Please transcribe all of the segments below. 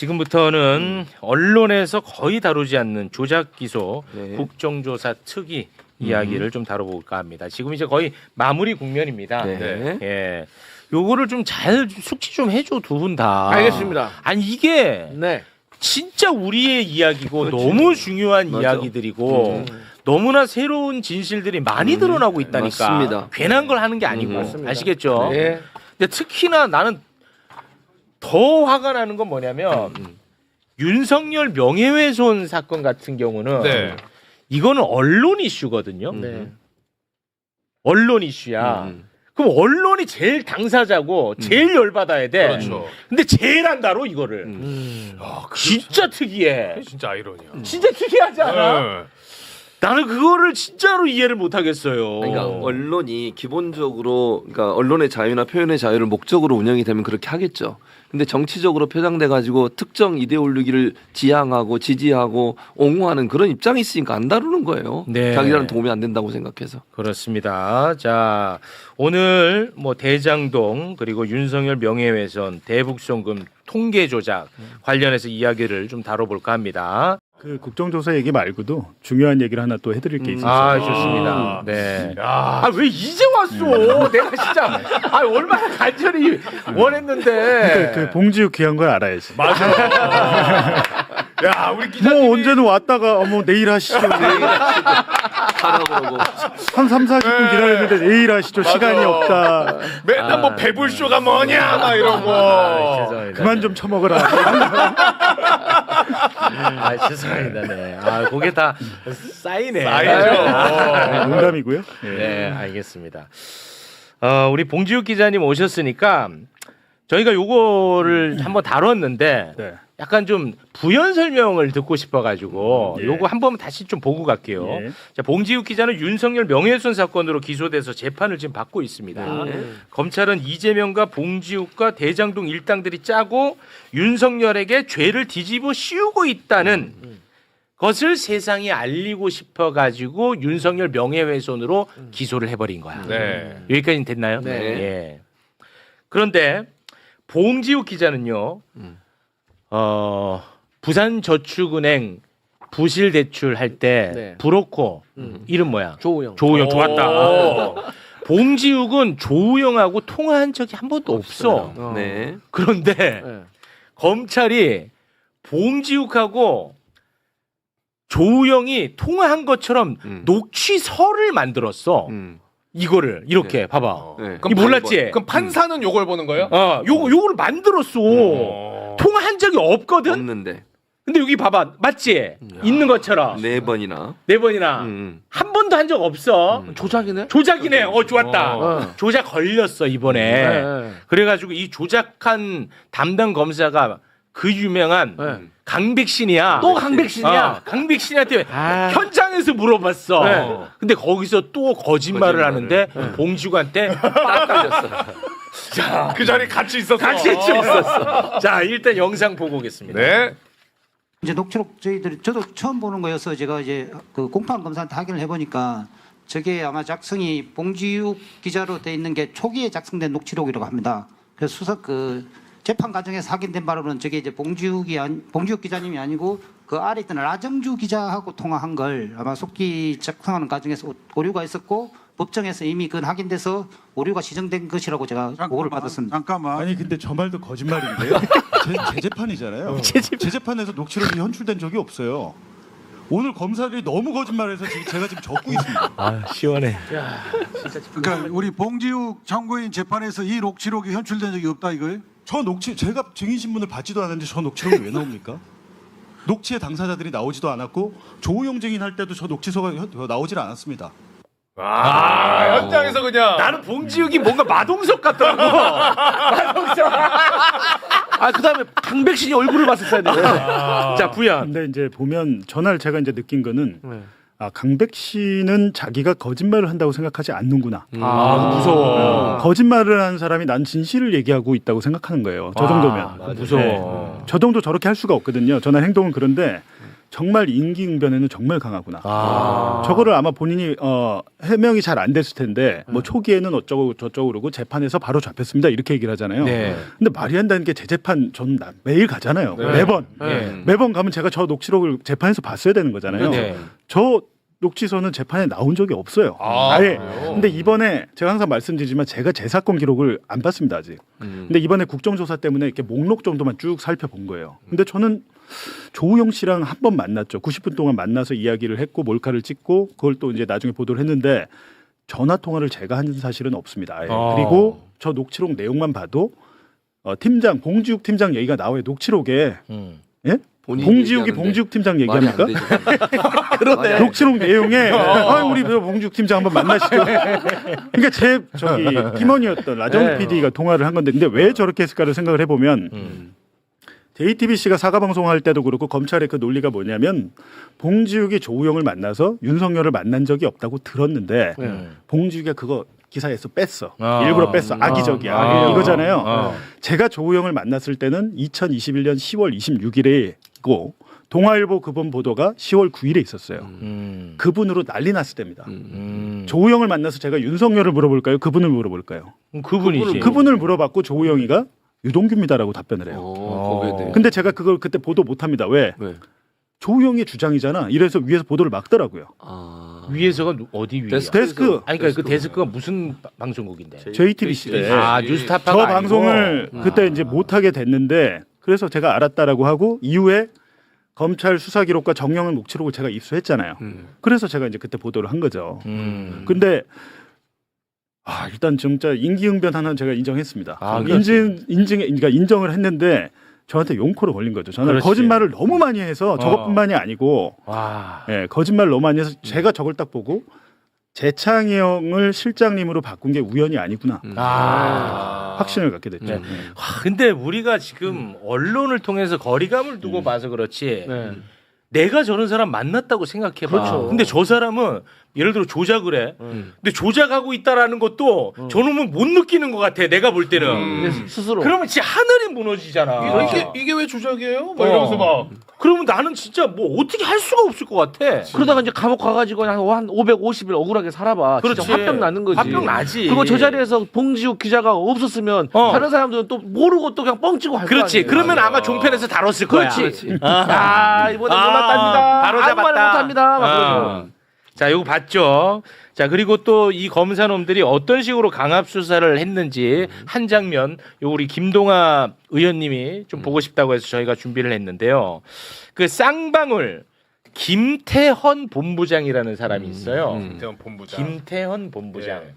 지금부터는 언론에서 거의 다루지 않는 조작 기소, 네. 국정조사 특위 이야기를 좀 다뤄볼까 합니다. 지금 이제 거의 마무리 국면입니다. 네. 예, 요거를 좀 잘 숙지 좀 해줘 두 분 다. 알겠습니다. 아니 이게 네. 진짜 우리의 이야기고 그렇지. 너무 중요한 맞아. 이야기들이고 너무나 새로운 진실들이 많이 드러나고 있다니까. 맞습니다. 괜한 걸 하는 게 아니고 맞습니다. 아시겠죠? 네. 근데 특히나 나는 더 화가 나는 건 뭐냐면 윤석열 명예훼손 사건 같은 경우는 네. 이거는 언론 이슈거든요. 네. 언론 이슈야. 그럼 언론이 제일 당사자고 제일 열받아야 돼. 그렇죠. 근데 제일 안 다뤄 이거를. 아, 그게 진짜 특이해. 진짜 아이러니야. 진짜 특이하지 않아? 네. 나는 그거를 진짜로 이해를 못 하겠어요. 그러니까 언론이 기본적으로 그러니까 언론의 자유나 표현의 자유를 목적으로 운영이 되면 그렇게 하겠죠. 근데 정치적으로 표장돼 가지고 특정 이데올로기를 지향하고 지지하고 옹호하는 그런 입장이 있으니까 안 다루는 거예요. 네. 자기들은 도움이 안 된다고 생각해서. 그렇습니다. 자, 오늘 뭐 대장동 그리고 윤석열 명예훼손, 대북송금 통계 조작 관련해서 이야기를 좀 다뤄볼까 합니다. 그 국정조사 얘기 말고도 중요한 얘기를 하나 또 해드릴 게 있어서. 아, 좋습니다. 네. 야, 아, 왜 이제 왔어? 내가 진짜 얼마나 간절히 원했는데. 그 봉지욱 귀한 걸 알아야지. 맞아. 야, 우리 기자님이 뭐 언제는 왔다가 어머 내일 하시죠. 하라 그러고. 한 3, 40분 기다렸는데 내일 하시죠. 맞아. 시간이 없다. 맨날 뭐 배불쇼가 뭐냐 막 이러고. 죄송합니다. 그만 좀 처먹어라. 아, 죄송합니다. 네. 아, 그게 다 쌓이네. 쌓이죠. 농담이고요. 네, 알겠습니다. 우리 봉지욱 기자님 오셨으니까 저희가 요거를 한번 다뤘는데 네. 약간 좀 부연 설명을 듣고 싶어가지고 예. 요거 한번 다시 좀 보고 갈게요. 예. 자, 봉지욱 기자는 윤석열 명예훼손 사건으로 기소돼서 재판을 지금 받고 있습니다. 검찰은 이재명과 봉지욱과 대장동 일당들이 짜고 윤석열에게 죄를 뒤집어 씌우고 있다는 것을 세상에 알리고 싶어가지고 윤석열 명예훼손으로 기소를 해버린 거야. 네. 여기까지는 됐나요? 네. 예. 그런데 봉지욱 기자는요. 부산저축은행 부실 대출할 때 네. 브로커 이름 뭐야? 조우영. 조우영 오. 좋았다. 봉지욱은 조우영하고 통화한 적이 한 번도 없어. 네. 그런데 네. 검찰이 봉지욱하고 조우영이 통화한 것처럼 녹취서를 만들었어. 이거를 이렇게 봐봐. 네. 이 몰랐지? 그럼 판사는 요걸 보는 거예요? 요거를 만들었어. 통화한 적이 없거든. 없는데 근데 여기 봐봐, 맞지? 있는 것처럼 네 번이나. 네 번이나 한 번도 한 적 없어. 조작이네. 조작이네. 좋았다. 어. 조작 걸렸어 이번에. 네. 그래가지고 이 조작한 담당 검사가 그 유명한 네. 강백신이야. 또 강백신이야. 강백신한테 아. 현장에서 물어봤어. 네. 근데 거기서 또 거짓말을 하는데 봉지욱한테 그 자리에 같이 있었어. 같이 있었어. 자, 일단 영상 보고 오겠습니다. 네. 이제 녹취록 저도 처음 보는 거여서 제가 이제 그 공판 검사한테 확인을 해보니까 저게 아마 작성이 봉지욱 기자로 돼 있는 게 초기에 작성된 녹취록이라고 합니다. 그래서 수석 그 재판 과정에서 확인된 바로는 저게 이제 봉지욱 기자님이 아니고 그 아래 있던 라정주 기자하고 통화한 걸 아마 속기 작성하는 과정에서 오류가 있었고 법정에서 이미 그건 확인돼서 오류가 지정된 것이라고 제가 보고를 받았습니다. 잠깐만. 아니 근데 저 말도 거짓말인데요. 재재판이잖아요. 재재판에서 녹취록이 현출된 적이 없어요. 오늘 검사들이 너무 거짓말해서 지금 제가 지금 적고 있습니다. 아, 시원해. 그러니까 우리 봉지욱 참고인 재판에서 이 녹취록이 현출된 적이 없다 이거예요? 저 녹취 제가 증인 신문을 받지도 않았는데 저 녹취록이 왜 나옵니까? 녹취의 당사자들이 나오지도 않았고 조우영 증인 할 때도 저 녹취서가 나오질 않았습니다. 현장에서 그냥. 나는 봉지욱이 뭔가 마동석 같더라고. 마동석. 그다음에 강백신이 얼굴을 봤었어야 돼. 자, 부연. 근데 이제 보면 전날 제가 이제 느낀 거는 강백신은 자기가 거짓말을 한다고 생각하지 않는구나. 무서워. 거짓말을 한 사람이 난 진실을 얘기하고 있다고 생각하는 거예요. 저 정도면. 무서워. 저 정도 저렇게 할 수가 없거든요. 전날 행동은 그런데 정말 임기응변에는 정말 강하구나. 아. 저거를 아마 본인이 해명이 잘 안 됐을 텐데 뭐 초기에는 어쩌고 저쩌고 그러고 재판에서 바로 잡혔습니다 이렇게 얘기를 하잖아요. 네. 근데 말이 안 되는 게 재재판 저는 매일 가잖아요. 네. 매번 매번 가면 제가 저 녹취록을 재판에서 봤어야 되는 거잖아요. 네. 저 녹취서는 재판에 나온 적이 없어요. 아예. 근데 이번에 제가 항상 말씀드리지만 제가 제 사건 기록을 안 봤습니다 아직. 근데 이번에 국정조사 때문에 이렇게 목록 정도만 쭉 살펴본 거예요. 근데 저는 조우영 씨랑 한 번 만났죠. 90분 동안 만나서 이야기를 했고 몰카를 찍고 그걸 또 이제 나중에 보도를 했는데 전화 통화를 제가 한 사실은 없습니다. 아예. 그리고 저 녹취록 내용만 봐도 팀장 봉지욱 팀장 얘기가 나와요. 녹취록에. 예? 봉지욱이 봉지욱 팀장 얘기합니까? 그러네. 녹취록 내용에 우리 봉지욱 팀장 한번 만나시죠. 그러니까 제 저기 팀원이었던 라정 PD가 통화를 한 건데 근데 왜 저렇게 했을까를 생각을 해보면 JTBC가 사과 방송할 때도 그렇고 검찰의 그 논리가 뭐냐면 봉지욱이 조우영을 만나서 윤석열을 만난 적이 없다고 들었는데 봉지욱이 그거 기사에서 뺐어. 일부러 뺐어. 악의적이야. 이거잖아요. 제가 조우영을 만났을 때는 2021년 10월 26일에고 동아일보 그분 보도가 10월 9일에 있었어요. 그분으로 난리 났을 때입니다. 조우영을 만나서 제가 윤석열을 물어볼까요? 그분을 물어볼까요? 그분이지. 그분을 물어봤고 조우영이가 유동규입니다라고 답변을 해요. 거기에 근데 제가 그걸 그때 보도 못합니다. 왜? 조우영의 주장이잖아. 이래서 위에서 보도를 막더라고요. 위에서가 어디 위에? 데스크. 아니 그러니까 그 데스크가 무슨 방송국인데? JTBC 때. 뉴스타파가 저 아니고? 방송을 그때 이제 못하게 됐는데 그래서 제가 알았다라고 하고 이후에 검찰 수사 기록과 정영은 녹취록을 제가 입수했잖아요. 그래서 제가 이제 그때 보도를 한 거죠. 근데 일단 진짜 임기응변 하나는 제가 인정했습니다. 그러니까 인정을 했는데 저한테 용코로 걸린 거죠. 저는 그렇지. 거짓말을 너무 많이 해서 저것뿐만이 아니고 와. 거짓말 너무 많이 해서 제가 저걸 딱 보고 재창희 형을 실장님으로 바꾼 게 우연이 아니구나. 확신을 갖게 됐죠. 와, 근데 우리가 지금 언론을 통해서 거리감을 두고 봐서 그렇지. 내가 저런 사람 만났다고 생각해봐. 그렇죠. 근데 저 사람은 예를 들어 조작을 해. 근데 조작하고 있다라는 것도 저놈은 못 느끼는 것 같아. 내가 볼 때는. 스스로. 그러면 진짜 하늘이 무너지잖아. 이게 왜 조작이에요? 막 이러면서 막. 그러면 나는 진짜 뭐 어떻게 할 수가 없을 것 같아. 그러다가 이제 감옥 가가지고 한 550일 억울하게 살아봐. 그렇지. 진짜 화병 나는 거지. 화병 나지. 그리고 저 자리에서 봉지욱 기자가 없었으면 다른 사람들은 또 모르고 또 그냥 뻥치고 할 거야. 그렇지. 그러면 아마 종편에서 다뤘을 거야. 그렇지. 야, 이번에 놀랐답니다. 바로 아무 말 잡았다. 못합니다. 막 그러고. 자, 이거 봤죠. 자, 그리고 또 이 검사놈들이 어떤 식으로 강압 수사를 했는지 한 장면 요 우리 김동아 의원님이 좀 보고 싶다고 해서 저희가 준비를 했는데요. 그 쌍방울 김태헌 본부장이라는 사람이 있어요. 김태현 본부장. 김태헌 본부장. 예.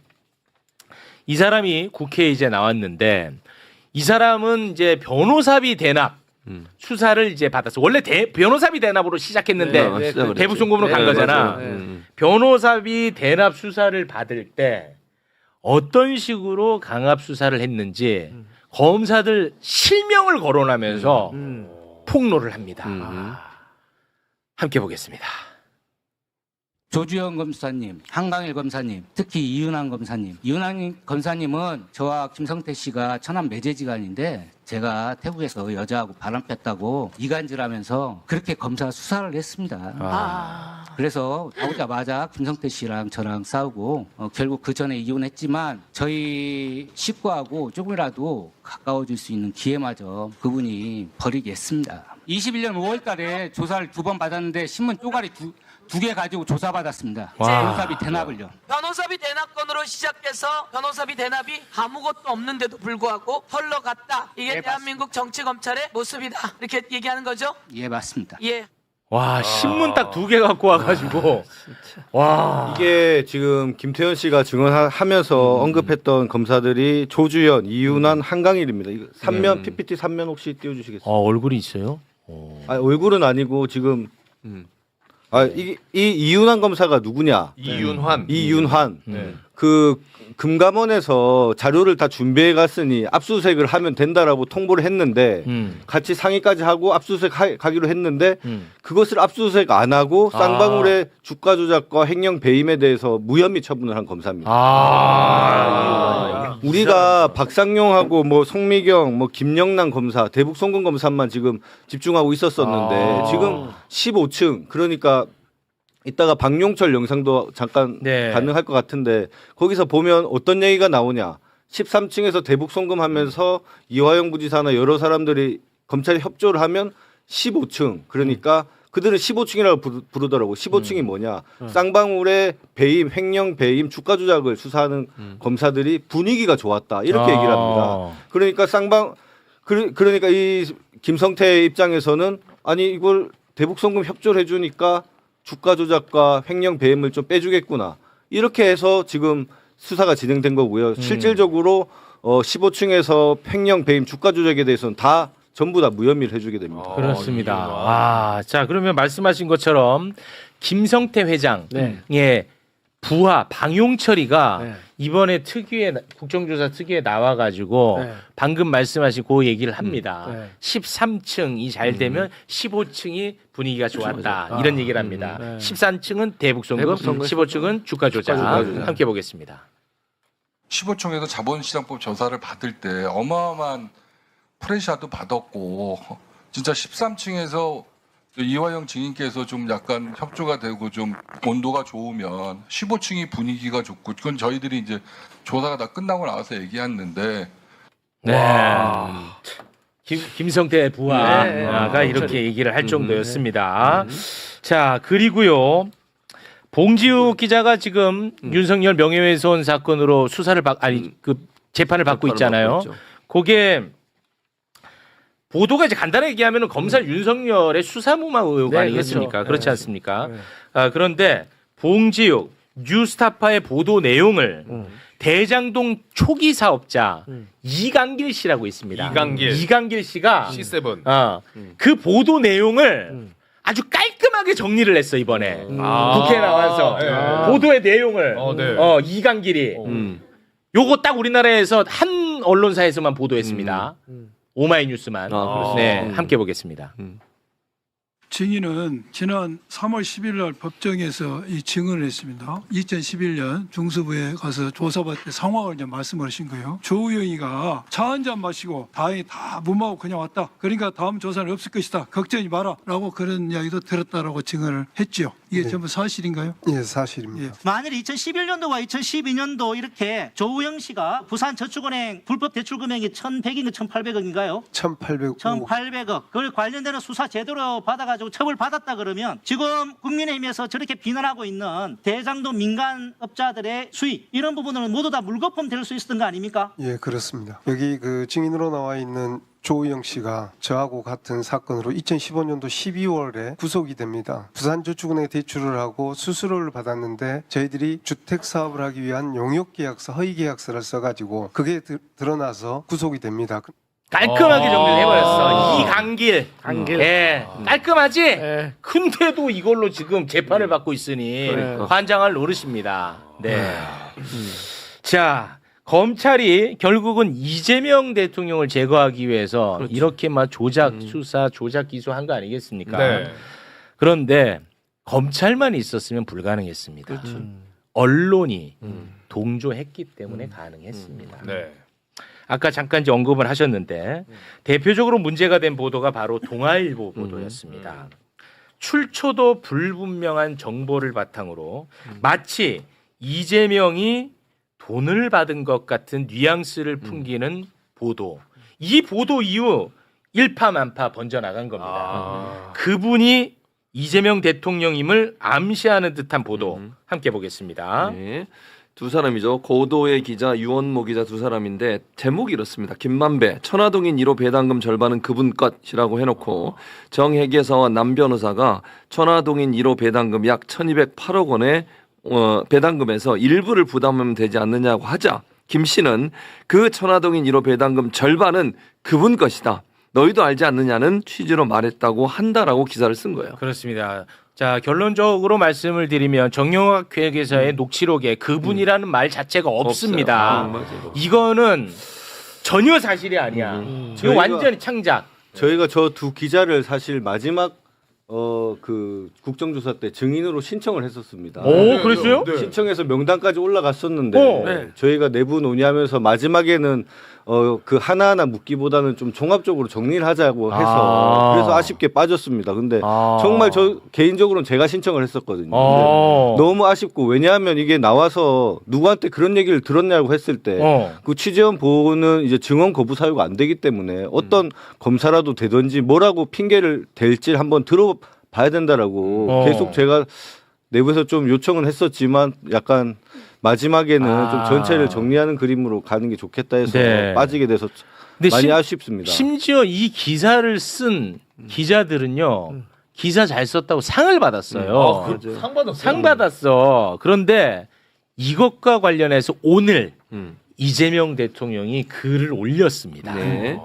이 사람이 국회에 이제 나왔는데 이 사람은 이제 변호사비 대납 수사를 이제 받았어. 원래 변호사비 대납으로 시작했는데 시작을 대북 했지. 송금으로 간 거잖아. 맞아요. 변호사비 대납 수사를 받을 때 어떤 식으로 강압 수사를 했는지 검사들 실명을 거론하면서 폭로를 합니다. 함께 보겠습니다. 조주영 검사님, 한강일 검사님, 특히 이윤환 검사님. 이윤환 검사님은 저와 김성태 씨가 천안 매제지간인데 제가 태국에서 여자하고 바람 폈다고 이간질하면서 그렇게 검사 수사를 했습니다. 그래서 나오자마자 김성태 씨랑 저랑 싸우고 결국 그 전에 이혼했지만 저희 식구하고 조금이라도 가까워질 수 있는 기회마저 그분이 버리겠습니다. 21년 5월 달에 조사를 2번 받았는데 신문 쪼가리 두 개 가지고 조사받았습니다. 변호사비 대납을요. 변호사비 대납건으로 시작해서 변호사비 대납이 아무것도 없는데도 불구하고 흘러갔다. 이게 대한민국 정치 검찰의 모습이다. 이렇게 얘기하는 거죠? 예, 맞습니다. 예. 와, 신문 딱 2개 갖고 와가지고 와. 이게 지금 김태현 씨가 증언하면서 언급했던 검사들이 조주현, 이윤환, 한강일입니다. 이거 3면 PPT 3면 혹시 띄워주시겠어요? 얼굴이 있어요? 얼굴은 아니고 지금 이 이윤환 검사가 누구냐? 이윤환. 이윤환. 그 금감원에서 자료를 다 준비해 갔으니 압수수색을 하면 된다라고 통보를 했는데 같이 상의까지 하고 압수수색 가기로 했는데 그것을 압수수색 안 하고 쌍방울의 주가 조작과 횡령 배임에 대해서 무혐의 처분을 한 검사입니다. 우리가 박상용하고 뭐 송미경, 뭐 김영란 검사, 대북 송금 검사만 지금 집중하고 있었었는데 지금 15층 그러니까 이따가 박용철 영상도 잠깐 가능할 것 같은데 거기서 보면 어떤 얘기가 나오냐. 13층에서 대북 송금하면서 이화영 부지사나 여러 사람들이 검찰이 협조를 하면 15층 그러니까 그들은 15층이라고 부르더라고. 15층이 뭐냐. 쌍방울의 배임, 횡령 배임, 주가 조작을 수사하는 검사들이 분위기가 좋았다. 이렇게 얘기를 합니다. 그러니까 그러니까 이 김성태 입장에서는 아니 이걸 대북 송금 협조를 해주니까 주가 조작과 횡령 배임을 좀 빼주겠구나. 이렇게 해서 지금 수사가 진행된 거고요. 실질적으로 15층에서 횡령 배임 주가 조작에 대해서는 다 전부 다 무혐의를 해주게 됩니다. 그렇습니다. 자 그러면 말씀하신 것처럼 김성태 회장의 부하 방용철이가 이번에 국정조사 특위에 나와가지고 방금 말씀하신 그 얘기를 합니다. 13층이 잘 되면 15층이 분위기가 좋았다. 이런 얘기를 합니다. 13층은 대북송금, 15층은 주가 조작. 함께 보겠습니다. 15층에서 자본시장법 조사를 받을 때 어마어마한 프레셔도 받았고 진짜 13층에서 이화영 증인께서 좀 약간 협조가 되고 좀 온도가 좋으면 15층이 분위기가 좋고 그건 저희들이 이제 조사가 다 끝나고 나와서 얘기했는데 김성태 부하가 이렇게 얘기를 할 정도였습니다. 자 그리고요 봉지욱 기자가 지금 윤석열 명예훼손 사건으로 재판을 받고 있잖아요. 그게 보도가 이제 간단하게 얘기하면 검사 윤석열의 수사무마 의혹 아니겠습니까? 그렇지 않습니까? 그런데 봉지욱 뉴스타파의 보도 내용을 대장동 초기 사업자 이강길 씨라고 있습니다. 이강길 씨가 C7 그 보도 내용을 아주 깔끔하게 정리를 했어 이번에 국회에 나와서 보도의 내용을 이강길이 요거 딱 우리나라에서 한 언론사에서만 보도했습니다. 오마이뉴스만. 함께 보겠습니다. 증인은 지난 3월 10일 날 법정에서 이 증언을 했습니다. 2011년 중수부에 가서 조사받을 때 상황을 이제 말씀을 하신 거예요. 조우영이가 차 한 잔 마시고 다행히 다 무마하고 그냥 왔다. 그러니까 다음 조사는 없을 것이다. 걱정하지 마라. 라고 그런 이야기도 들었다라고 증언을 했죠. 이게 전부 사실인가요? 예, 사실입니다. 만일 2011년도와 2012년도 이렇게 조우영 씨가 부산저축은행 불법 대출 금액이 1,100인가 1,800억인가요? 1,800억. 그걸 관련되는 수사 제대로 받아가지고 처벌받았다 그러면 지금 국민의힘에서 저렇게 비난하고 있는 대장동 민간업자들의 수익 이런 부분은 모두 다 물거품 될 수 있었던 거 아닙니까? 예, 그렇습니다. 여기 그 증인으로 나와 있는 조우영 씨가 저하고 같은 사건으로 2015년도 12월에 구속이 됩니다. 부산저축은행에 대출을 하고 수수료를 받았는데 저희들이 주택사업을 하기 위한 용역계약서, 허위계약서를 써가지고 그게 드러나서 구속이 됩니다. 깔끔하게 정리를 해버렸어. 이강길. 깔끔하지? 근데도 이걸로 지금 재판을 받고 있으니 환장할 노릇입니다. 자, 검찰이 결국은 이재명 대통령을 제거하기 위해서 이렇게 막 조작 수사, 조작 기소한 거 아니겠습니까? 그런데 검찰만 있었으면 불가능했습니다. 언론이 동조했기 때문에 가능했습니다. 아까 잠깐 이제 언급을 하셨는데 대표적으로 문제가 된 보도가 바로 동아일보 보도였습니다. 출처도 불분명한 정보를 바탕으로 마치 이재명이 돈을 받은 것 같은 뉘앙스를 풍기는 보도. 이 보도 이후 일파만파 번져나간 겁니다. 그분이 이재명 대통령임을 암시하는 듯한 보도 함께 보겠습니다. 두 사람이죠. 고도의 기자, 유원모 기자 두 사람인데 제목이 이렇습니다. 김만배, 천화동인 1호 배당금 절반은 그분 것이라고 해놓고 정혜계사와 남 변호사가 천화동인 1호 배당금 약 1,208억 원의 배당금에서 일부를 부담하면 되지 않느냐고 하자 김 씨는 그 천화동인 1호 배당금 절반은 그분 것이다. 너희도 알지 않느냐는 취지로 말했다고 한다라고 기사를 쓴 거예요. 그렇습니다. 자, 결론적으로 말씀을 드리면 정영학 회계사의 녹취록에 그분이라는 말 자체가 없습니다. 이거는 전혀 사실이 아니야. 이거 완전히 창작. 저희가 저 두 기자를 사실 마지막 그 국정조사 때 증인으로 신청을 했었습니다. 오, 그랬어요? 네. 신청해서 명단까지 올라갔었는데 저희가 내부 논의하면서 마지막에는 그 하나하나 묻기보다는 좀 종합적으로 정리를 하자고 해서 그래서 아쉽게 빠졌습니다. 근데 정말 저 개인적으로는 제가 신청을 했었거든요. 근데 너무 아쉽고 왜냐하면 이게 나와서 누구한테 그런 얘기를 들었냐고 했을 때 그 취재원 보호는 이제 증언 거부 사유가 안 되기 때문에 어떤 검사라도 되든지 뭐라고 핑계를 댈지 한번 들어봐야 된다라고 계속 제가 내부에서 좀 요청은 했었지만 약간 마지막에는 좀 전체를 정리하는 그림으로 가는 게 좋겠다 해서 빠지게 돼서 많이 아쉽습니다. 심지어 이 기사를 쓴 기자들은요. 기사 잘 썼다고 상을 받았어요. 상 받았어요? 상 받았어. 그런데 이것과 관련해서 오늘 이재명 대통령이 글을 올렸습니다. 네.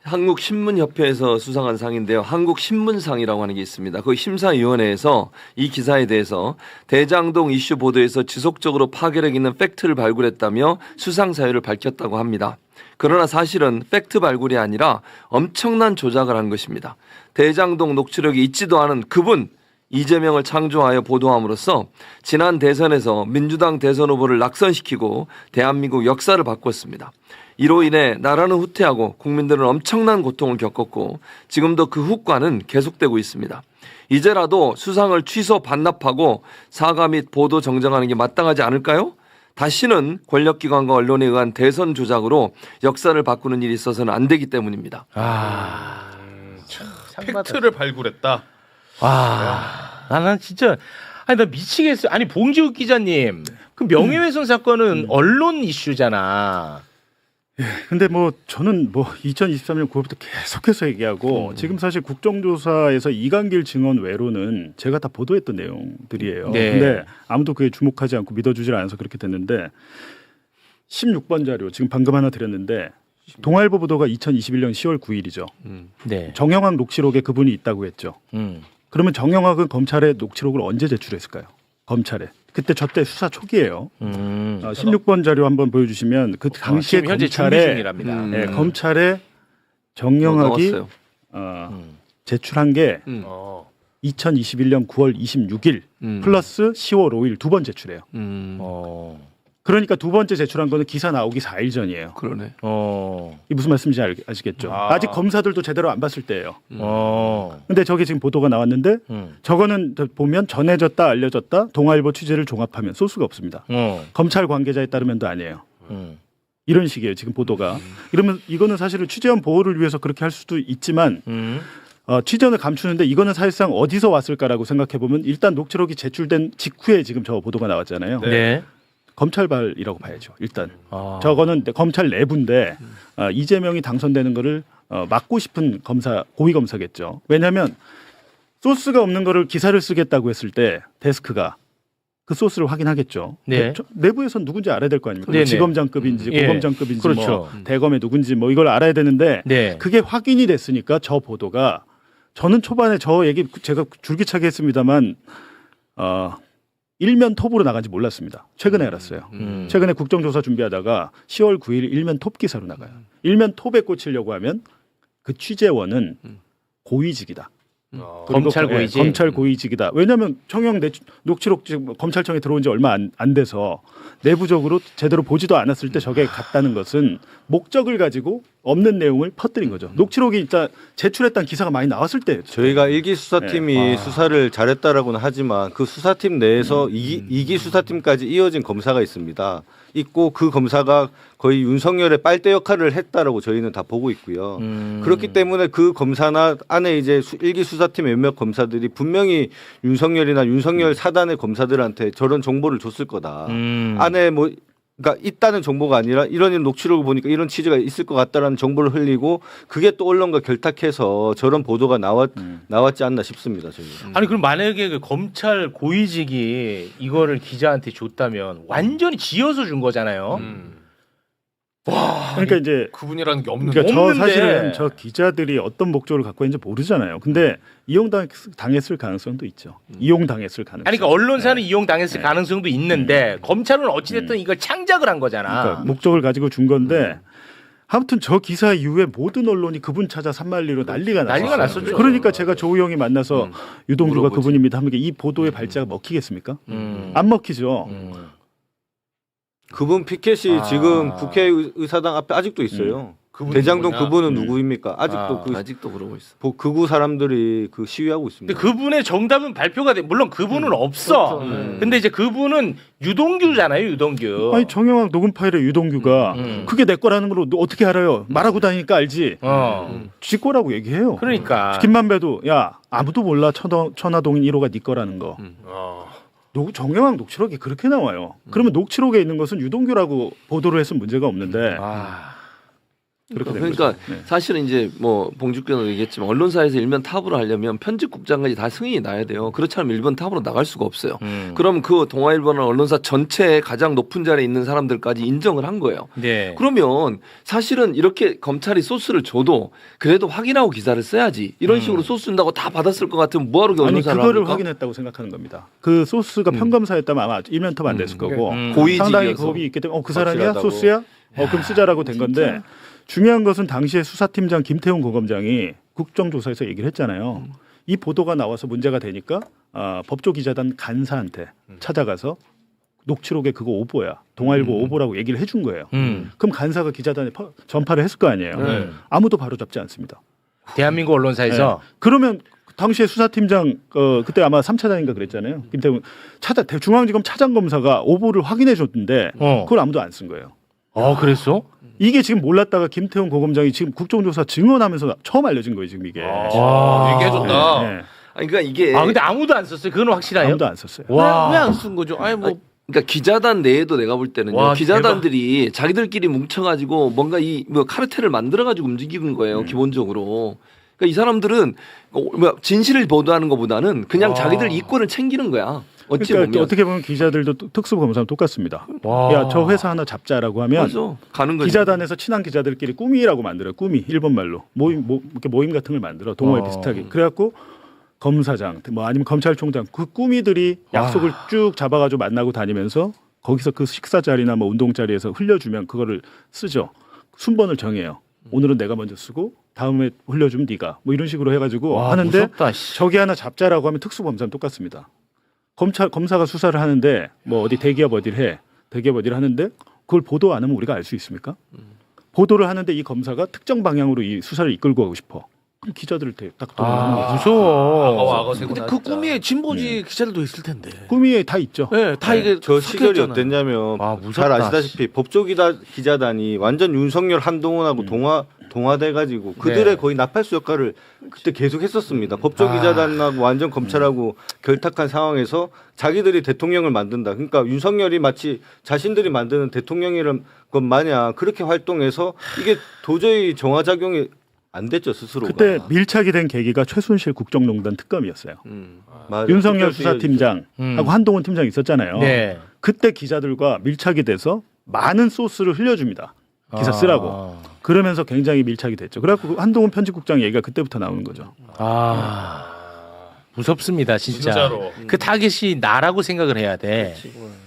한국신문협회에서 수상한 상인데요. 한국신문상이라고 하는 게 있습니다. 그 심사위원회에서 이 기사에 대해서 대장동 이슈 보도에서 지속적으로 파괴력 있는 팩트를 발굴했다며 수상 사유를 밝혔다고 합니다. 그러나 사실은 팩트 발굴이 아니라 엄청난 조작을 한 것입니다. 대장동 녹취록이 있지도 않은 그분 이재명을 창조하여 보도함으로써 지난 대선에서 민주당 대선 후보를 낙선시키고 대한민국 역사를 바꿨습니다. 이로 인해 나라는 후퇴하고 국민들은 엄청난 고통을 겪었고 지금도 그 후과는 계속되고 있습니다. 이제라도 수상을 취소 반납하고 사과 및 보도 정정하는 게 마땅하지 않을까요? 다시는 권력기관과 언론에 의한 대선 조작으로 역사를 바꾸는 일이 있어서는 안 되기 때문입니다. 팩트를 발굴했다. 나는 진짜 나 미치겠어요. 아니 봉지욱 기자님, 그 명예훼손 사건은 언론 이슈잖아. 근데 뭐 저는 뭐 2023년 9월부터 계속해서 얘기하고 지금 사실 국정조사에서 이강길 증언 외로는 제가 다 보도했던 내용들이에요. 근데 아무도 그에 주목하지 않고 믿어주질 않아서 그렇게 됐는데 16번 자료 지금 방금 하나 드렸는데 동아일보 보도가 2021년 10월 9일이죠. 정영학 녹취록에 그분이 있다고 했죠. 그러면 정영학은 검찰에 녹취록을 언제 제출했을까요? 검찰에. 그때 저때 수사 초기예요. 16번 자료 한번 보여주시면 그 당시에 현재 검찰에 검찰에 정영학이 제출한 게 2021년 9월 26일 플러스 10월 5일 두 번 제출해요. 그러니까 두 번째 제출한 거는 기사 나오기 4일 전이에요. 그러네. 이 무슨 말씀인지 아시겠죠? 아직 검사들도 제대로 안 봤을 때예요. 근데 저게 지금 보도가 나왔는데 저거는 보면 전해졌다 알려졌다 동아일보 취재를 종합하면 소스가 없습니다. 검찰 관계자에 따르면도 아니에요. 이런 식이에요 지금 보도가. 그러면 이거는 사실은 취재원 보호를 위해서 그렇게 할 수도 있지만 취재원을 감추는데 이거는 사실상 어디서 왔을까라고 생각해 보면 일단 녹취록이 제출된 직후에 지금 저 보도가 나왔잖아요. 검찰발이라고 봐야죠. 일단 저거는 검찰 내부인데 이재명이 당선되는 거를 막고 싶은 검사 고위 검사겠죠. 왜냐하면 소스가 없는 거를 기사를 쓰겠다고 했을 때 데스크가 그 소스를 확인하겠죠. 내부에선 누군지 알아야 될 거 아닙니까? 지검장급인지 고검장급인지 뭐 대검의 누군지 뭐 이걸 알아야 되는데 그게 확인이 됐으니까 저 보도가 저는 초반에 저 얘기 제가 줄기차게 했습니다만 일면 톱으로 나간지 몰랐습니다. 최근에 알았어요. 최근에 국정조사 준비하다가 10월 9일 일면 톱 기사로 나가요. 일면 톱에 꽂히려고 하면 그 취재원은 고위직이다. 검찰 고위직. 검찰 고위직이다. 왜냐하면 청영 녹취록 지금 검찰청에 들어온 지 얼마 안 돼서 내부적으로 제대로 보지도 않았을 때 저게 갔다는 것은 목적을 가지고 없는 내용을 퍼뜨린 거죠. 녹취록이 일단 제출했다는 기사가 많이 나왔을 때 저희가 1기 수사팀이 수사를 잘했다라고는 하지만 그 수사팀 내에서 2기 수사팀까지 이어진 검사가 있습니다. 있고 그 검사가 거의 윤석열의 빨대 역할을 했다라고 저희는 다 보고 있고요. 그렇기 때문에 그 검사나 안에 이제 1기 수사팀 몇몇 검사들이 분명히 윤석열이나 윤석열 사단의 검사들한테 저런 정보를 줬을 거다. 안에 뭐 그러니까 있다는 정보가 아니라 이런 녹취록을 보니까 이런 취재가 있을 것 같다라는 정보를 흘리고 그게 또 언론과 결탁해서 저런 보도가 나왔지 않나 싶습니다. 저희는. 아니 그럼 만약에 그 검찰 고위직이 이거를 기자한테 줬다면 완전히 지어서 준 거잖아요. 그러니까 이제 그분이라는 게 없는데. 그러니까 저 없는데. 사실은 저 기자들이 어떤 목적을 갖고 있는지 모르잖아요. 근데 이용당했을 가능성도 있죠. 이용당했을 가능성. 아니 그러니까 언론사는 이용당했을 가능성도 있는데 검찰은 어찌됐든 이걸 창작을 한 거잖아. 그러니까 목적을 가지고 준 건데 아무튼 저 기사 이후에 모든 언론이 그분 찾아 산만리로 난리가 났었죠. 그러니까 제가 조우영이 만나서 유동규가 그분입니다 하면 이 보도의 발자가 먹히겠습니까? 안 먹히죠. 그분 피켓이 지금 국회의사당 앞에 아직도 있어요. 대장동 누구냐? 그분은 누구입니까? 아직도 아직도 그러고 있어. 극우 사람들이 그 시위하고 있습니다. 근데 그분의 정답은 발표가 돼. 물론 그분은 없어. 근데 이제 그분은 유동규잖아요, 유동규. 아니 정영학 녹음 파일에 유동규가 그게 내 거라는 걸 어떻게 알아요? 말하고 다니니까 알지. 지 거라고 얘기해요. 그러니까. 김만배도 야 아무도 몰라 천화동인 1호가 네 거라는 거. 정영학 녹취록이 그렇게 나와요. 그러면 녹취록에 있는 것은 유동규라고 보도를 했으면 문제가 없는데. 그렇게 된 그러니까 거죠. 네. 사실은 이제 뭐 봉주께도 얘기했지만 언론사에서 일면 탑으로 하려면 편집국장까지 다 승인이 나야 돼요. 그렇지 않으면 일본 탑으로 나갈 수가 없어요. 그럼 그 동아일보나 언론사 전체에 가장 높은 자리에 있는 사람들까지 인정을 한 거예요. 네. 그러면 사실은 이렇게 검찰이 소스를 줘도 그래도 확인하고 기사를 써야지. 이런 식으로 소스 준다고 다 받았을 것 같으면 뭐하러 아니 언론사를 그거를 합니까? 확인했다고 생각하는 겁니다. 그 소스가 평검사였다면 아마 일면탑 안 됐을 거고 고위직이어서. 상당히 겁이 있기 때문에 그 사람이야 확실하다고. 소스야? 그럼 쓰자라고 된 건데 중요한 것은 당시에 수사팀장 김태훈 고검장이 국정조사에서 얘기를 했잖아요. 이 보도가 나와서 문제가 되니까 법조기자단 간사한테 찾아가서 녹취록에 그거 오보야. 동아일보 오보라고 얘기를 해준 거예요. 그럼 간사가 기자단에 전파를 했을 거 아니에요. 아무도 바로잡지 않습니다. 대한민국 언론사에서 네. 그러면 당시에 수사팀장 그때 아마 3차장인가 그랬잖아요. 김태훈 중앙지검 차장검사가 오보를 확인해 줬는데 그걸 아무도 안 쓴 거예요. 그랬어? 이게 지금 몰랐다가 김태훈 고검장이 지금 국정조사 증언하면서 처음 알려진 거예요. 지금 이게. 얘기해줬다. 네. 아니 그러니까 이게 근데 아무도 안 썼어요. 그건 확실해요. 아무도 안 썼어요. 왜 안 쓴 거죠? 아니 뭐 그러니까 기자단 내에도 내가 볼 때는요. 와, 기자단들이 자기들끼리 뭉쳐가지고 뭔가 이 뭐 카르텔을 만들어가지고 움직이는 거예요. 기본적으로. 그러니까 이 사람들은 진실을 보도하는 것보다는 그냥 자기들 이권을 챙기는 거야. 어찌 그러니까 보면. 어떻게 보면 기자들도 특수검사는 똑같습니다. 야, 저 회사 하나 잡자라고 하면 맞아. 가는 거지. 기자단에서 친한 기자들끼리 꾸미라고 만들어요. 꾸미 일본 말로 이렇게 모임 같은 걸 만들어 동호회 비슷하게. 그래갖고 검사장 뭐 아니면 검찰총장 그 꾸미들이 약속을 쭉 잡아가지고 만나고 다니면서 거기서 그 식사 자리나 뭐 운동 자리에서 흘려주면 그거를 쓰죠. 순번을 정해요. 오늘은 내가 먼저 쓰고 다음에 흘려주면 네가 뭐 이런 식으로 해가지고 하는데 무섭다, 저기 하나 잡자라고 하면 특수검사는 똑같습니다. 검사가 수사를 하는데 뭐 어디 대기업 어디를 하는데 그걸 보도 안 하면 우리가 알 수 있습니까? 보도를 하는데 이 검사가 특정 방향으로 이 수사를 이끌고 가고 싶어. 그럼 기자들을 딱 동원하는 거죠. 무서워. 근데 그 꿈이 진보지 기자들도 있을 텐데. 꿈이 다 있죠. 네, 다 이게 저 시절이 섞였잖아요. 어땠냐면 무섭다. 잘 아시다시피 법조기자단이 완전 윤석열 한동훈하고 동화돼가지고 그들의 거의 나팔수 역할을 그때 계속 했었습니다. 법조기자단하고 완전 검찰하고 결탁한 상황에서 자기들이 대통령을 만든다. 그러니까 윤석열이 마치 자신들이 만드는 대통령이란 것 마냥 그렇게 활동해서 이게 도저히 정화작용이 안 됐죠 스스로가. 그때 밀착이 된 계기가 최순실 국정농단 특검이었어요. 맞아요. 윤석열 수사팀장하고 한동훈 팀장이 있었잖아요. 네. 그때 기자들과 밀착이 돼서 많은 소스를 흘려줍니다. 기사 쓰라고. 그러면서 굉장히 밀착이 됐죠. 그래갖고 한동훈 편집국장 얘기가 그때부터 나오는 거죠. 무섭습니다, 진짜. 진짜로. 그 타겟이 나라고 생각을 해야 돼.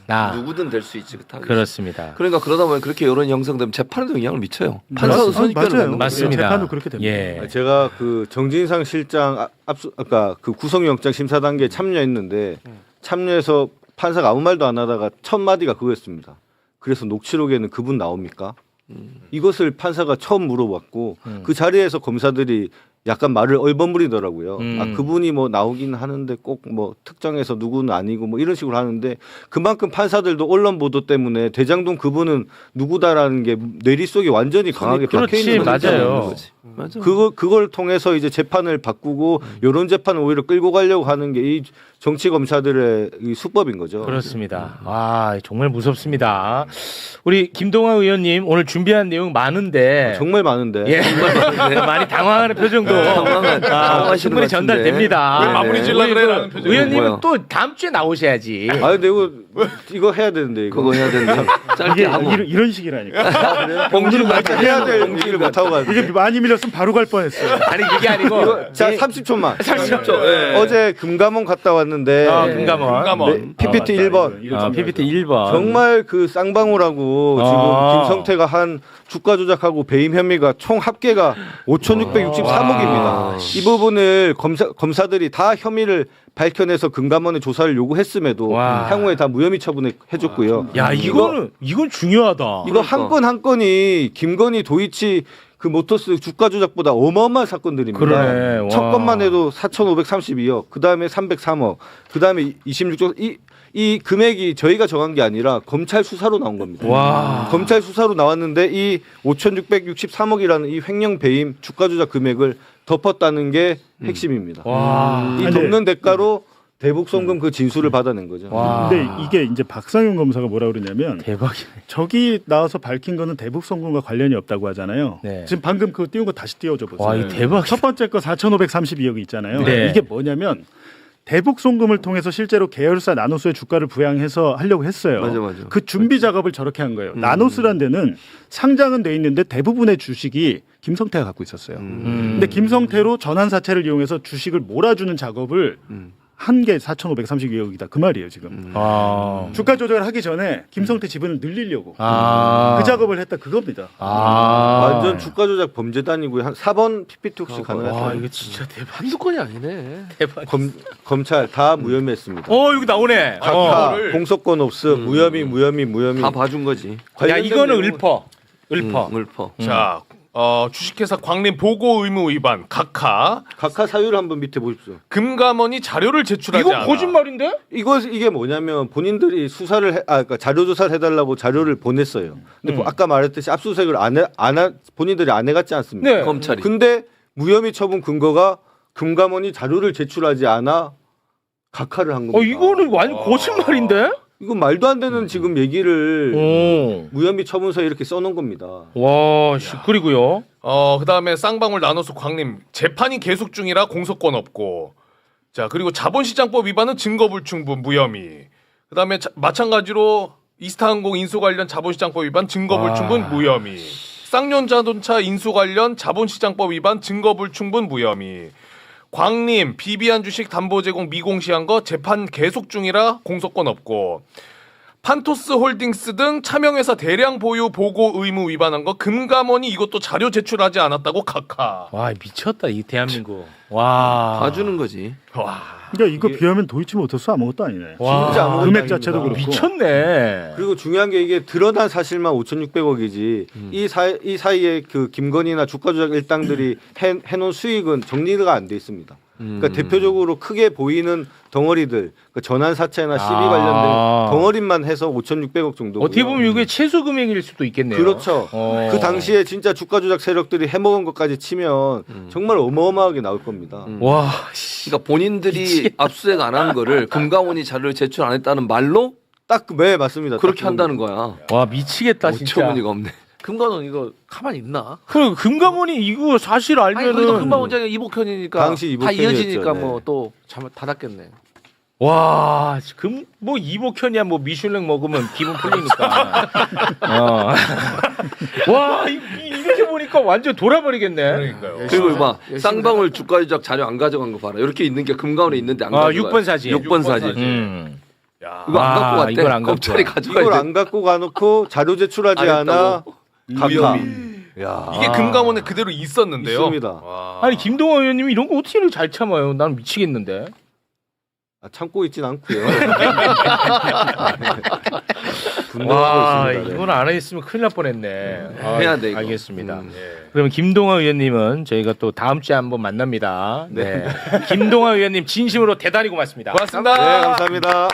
나. 누구든 될 수 있지 그 타겟이. 그렇습니다. 그러니까 그러다 보면 그렇게 여론 형성되면 재판에도 영향을 미쳐요. 판사도 선입견을 맞아요. 갖는 맞습니다. 재판도 그렇게 됩니다. 예. 제가 그 정진상 실장 아까 그 구속영장 심사 단계에 참여했는데 참여해서 판사가 아무 말도 안 하다가 첫 마디가 그거였습니다. 그래서 녹취록에는 그분 나옵니까? 이것을 판사가 처음 물어봤고 그 자리에서 검사들이 약간 말을 얼버무리더라고요. 그분이 뭐 나오긴 하는데 꼭 뭐 특정해서 누구는 아니고 뭐 이런 식으로 하는데 그만큼 판사들도 언론 보도 때문에 대장동 그분은 누구다라는 게 뇌리 속에 완전히 강하게 박혀 있는 그렇지, 맞아요. 거지. 맞아. 그걸 통해서 이제 재판을 바꾸고 이런 재판을 오히려 끌고 가려고 하는 게 이 정치 검사들의 이 수법인 거죠. 그렇습니다. 아 정말 무섭습니다. 우리 김동완 의원님 오늘 준비한 내용 많은데 정말 많은데. 예. 많이 당황하는 표정도 당황하시는 충분히 것 같은데. 전달됩니다. 왜 마무리 질라 우리 그래라는 표정이 의원님은 뭐야? 또 다음 주에 나오셔야지. 아 근데 이거 해야 되는데 이거. 그거 해야 되는데 짧게 하고 이런 식이라니까. 봉지를 해야 될 봉지를 못 하고 가요. 이게 많이 밀렸으면 바로 갈 뻔했어요. 아니 그게 아니고 자 30초만. 30초. 네. 어제 금감원 갔다 왔는데 금감원. PPT 1번. PPT 1번. 정말 그 쌍방울하고 지금 김성태가 한 주가 조작하고 배임 혐의가 총 합계가 5,663억입니다. 이 부분을 검사들이 다 혐의를 밝혀내서 금감원에 조사를 요구했음에도 향후에 다 무혐의 처분해 줬고요. 야 이건 중요하다. 이거 한 건 한 건이 김건희 도이치 그 모터스 주가 조작보다 어마어마한 사건들입니다. 그러네. 첫 와. 건만 해도 4,532억, 그 다음에 303억, 그 다음에 26조. 이 금액이 저희가 정한 게 아니라 검찰 수사로 나온 겁니다. 와. 검찰 수사로 나왔는데 이 5,663억이라는 이 횡령 배임 주가 조작 금액을 덮었다는 게 핵심입니다. 이 덮는 대가로 대북 송금 그 진술을 받아낸 거죠. 근데 이게 이제 박상현 검사가 뭐라 그러냐면 대박이네. 저기 나와서 밝힌 거는 대북 송금과 관련이 없다고 하잖아요. 네. 지금 방금 그거 띄운 거 다시 띄워줘 보세요. 와, 이 대박. 첫 번째 거 4,532억이 있잖아요. 네. 이게 뭐냐면 대북 송금을 통해서 실제로 계열사 나노스의 주가를 부양해서 하려고 했어요. 맞아. 그 준비 작업을 저렇게 한 거예요. 나노스란 데는 상장은 돼 있는데 대부분의 주식이 김성태가 갖고 있었어요. 근데 김성태로 전환사채를 이용해서 주식을 몰아주는 작업을 한 개 4,532억이다. 그 말이에요 지금. 주가 조작을 하기 전에 김성태 지분을 늘리려고 그 작업을 했다 그겁니다. 완전 주가 조작 범죄단이고요. 한 4번 PPT 혹시 가능하세요? 와 이거 진짜 대박. 한두 건이 아니네. 대박. 검찰 다 무혐의했습니다. 여기 나오네. 다 공소권 없음, 무혐의. 다 봐준 거지. 야 이거는 읊어. 읊어. 자, 주식회사 광림 보고 의무 위반 각하 사유를 한번 밑에 보십시오. 금감원이 자료를 제출하지 이거 않아. 거짓말인데? 이게 뭐냐면 본인들이 수사를 그러니까 자료 조사를 해달라고 자료를 보냈어요. 근데 아까 말했듯이 압수수색을 본인들이 안 해갔지 않습니까? 네. 검찰이. 근데 무혐의 처분 근거가 금감원이 자료를 제출하지 않아 각하를 한 겁니다. 이거는 완전 거짓말인데? 이건 말도 안 되는 지금 얘기를 무혐의 처분서에 이렇게 써놓은 겁니다. 와, 그리고요. 그다음에 쌍방울 나노스 광림 재판이 계속 중이라 공소권 없고. 자, 그리고 자본시장법 위반은 증거불충분 무혐의. 그다음에 마찬가지로 이스타항공 인수 관련 자본시장법 위반 증거불충분 무혐의. 쌍용자동차 인수 관련 자본시장법 위반 증거불충분 무혐의. 광림 비비안 주식 담보 제공 미공시한 거 재판 계속 중이라 공소권 없고. 판토스 홀딩스 등 차명회사 대량 보유 보고 의무 위반한 거 금감원이 이것도 자료 제출하지 않았다고 각하. 와 미쳤다 이 대한민국. 와 봐주는 거지. 와. 그러니까 이거 비하면 도이치모터스 아무것도 아니네. 진짜 아무것도 금액 아닙니다. 자체도 그렇고. 미쳤네. 그리고 중요한 게 이게 드러난 사실만 5,600억이지 이 사이에 그 김건희나 주가 조작 일당들이 해놓은 수익은 정리가 안 돼 있습니다. 그러니까 대표적으로 크게 보이는 덩어리들, 그러니까 전환사채나 시비 관련된 덩어리만 해서 5,600억 정도. 어떻게 보면 이게 최소 금액일 수도 있겠네요. 그렇죠. 그 당시에 진짜 주가 조작 세력들이 해먹은 것까지 치면 정말 어마어마하게 나올 겁니다. 와, 그러니까 본인들이 압수수색 안 한 거를 금감원이 자료를 제출 안 했다는 말로 네 맞습니다. 그렇게 한다는 거야. 와 미치겠다 진짜. 어처구니가 없네. 금감원 이거 가만히 있나? 그 금감원이 이거 사실 아니 그래도 알면은 금감원장이 이복현이니까 당시 다 이복현이었죠. 이어지니까 네. 뭐 또 닫았겠네. 와, 지금 뭐 이복현이야 뭐 미슐랭 먹으면 기분 풀리니까. 와, 이렇게 보니까 완전 돌아버리겠네. 그러니까요. 그리고 막 쌍방울 주가 조작 자료 안 가져간 거 봐라. 이렇게 있는 게 금감원에 있는데 안 가져가. 6번 사진. 6번 사진. 야. 이거 안 갖고 갔대. 이걸 안 갖고 검찰이 와. 가져가야 이걸 돼. 안 갖고 가놓고 자료 제출하지 안 않아 각하. 야. 이게 금감원에 그대로 있었는데요. 있습니다. 와. 아니 김동완 의원님이 이런 거 어떻게 이렇게 잘 참아요? 난 미치겠는데. 참고 있진 않고요. 와, 분노하고 있습니다. 이건 안 했으면 큰일 날 뻔했네. 해야 돼, 이거. 알겠습니다. 그러면 김동완 의원님은 저희가 또 다음 주에 한번 만납니다. 네. 김동완 의원님 진심으로 대단히 고맙습니다. 고맙습니다. 네, 감사합니다.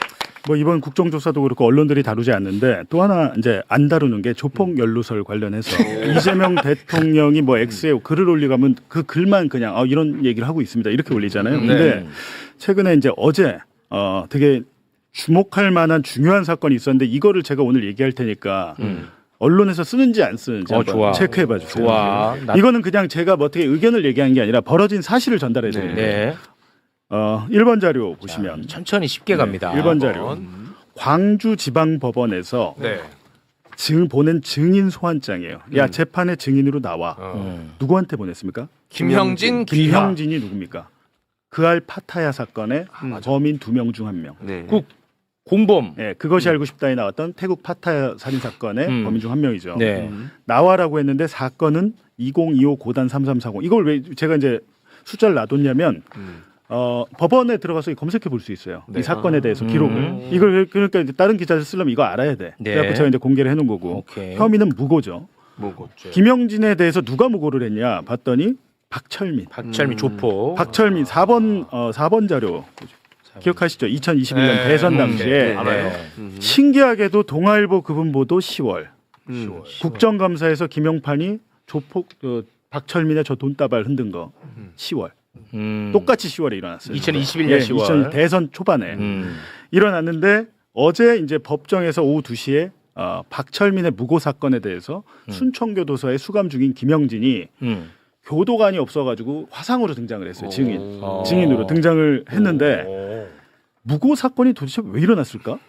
뭐 이번 국정조사도 그렇고 언론들이 다루지 않는데 또 하나 이제 안 다루는 게 조폭 연루설 관련해서 이재명 대통령이 뭐 X에 글을 올리가면 그 글만 그냥 이런 얘기를 하고 있습니다 이렇게 올리잖아요. 근데 최근에 이제 어제 되게 주목할 만한 중요한 사건이 있었는데 이거를 제가 오늘 얘기할 테니까 언론에서 쓰는지 안 쓰는지 한번 체크해봐 주세요. 좋아. 이거는 그냥 제가 뭐 어떻게 의견을 얘기한 게 아니라 벌어진 사실을 전달해 드립니다. 네. 1번 자료 보시면 천천히 쉽게 갑니다. 1번 자료. 광주지방법원에서 네. 보낸 증인 소환장이에요. 야 재판의 증인으로 나와. 누구한테 보냈습니까? 김형진, 김형진이 누굽니까? 그알 파타야 사건의 범인 2명 중 1명. 네. 공범. 네, 그것이 알고 싶다에 나왔던 태국 파타야 살인 사건의 범인 중 1명이죠. 네. 나와라고 했는데 사건은 2025 고단 3340. 이걸 왜 제가 이제 숫자를 놔뒀냐면 법원에 들어가서 검색해 볼 수 있어요. 이 사건에 대해서 기록을. 이걸 그러니까 이제 다른 기자들 쓰려면 이거 알아야 돼. 네. 그래서 제가 이제 공개를 해놓은 거고. 오케이. 혐의는 무고죠. 무고죄. 김영진에 대해서 누가 무고를 했냐 봤더니 박철민 조폭. 박철민 4번 자료 기억하시죠? 2021년 대선 당시에 신기하게도 동아일보 그분보도 10월 국정감사에서 김용판이 조폭 박철민의 저 돈다발 흔든 거 10월 똑같이 10월에 일어났어요. 2021년 10월. 대선 초반에 일어났는데 어제 이제 법정에서 오후 2시에 박철민의 무고 사건에 대해서 순천교도소에 수감 중인 김영진이 교도관이 없어가지고 화상으로 등장을 했어요. 증인으로 등장을 했는데 무고 사건이 도대체 왜 일어났을까?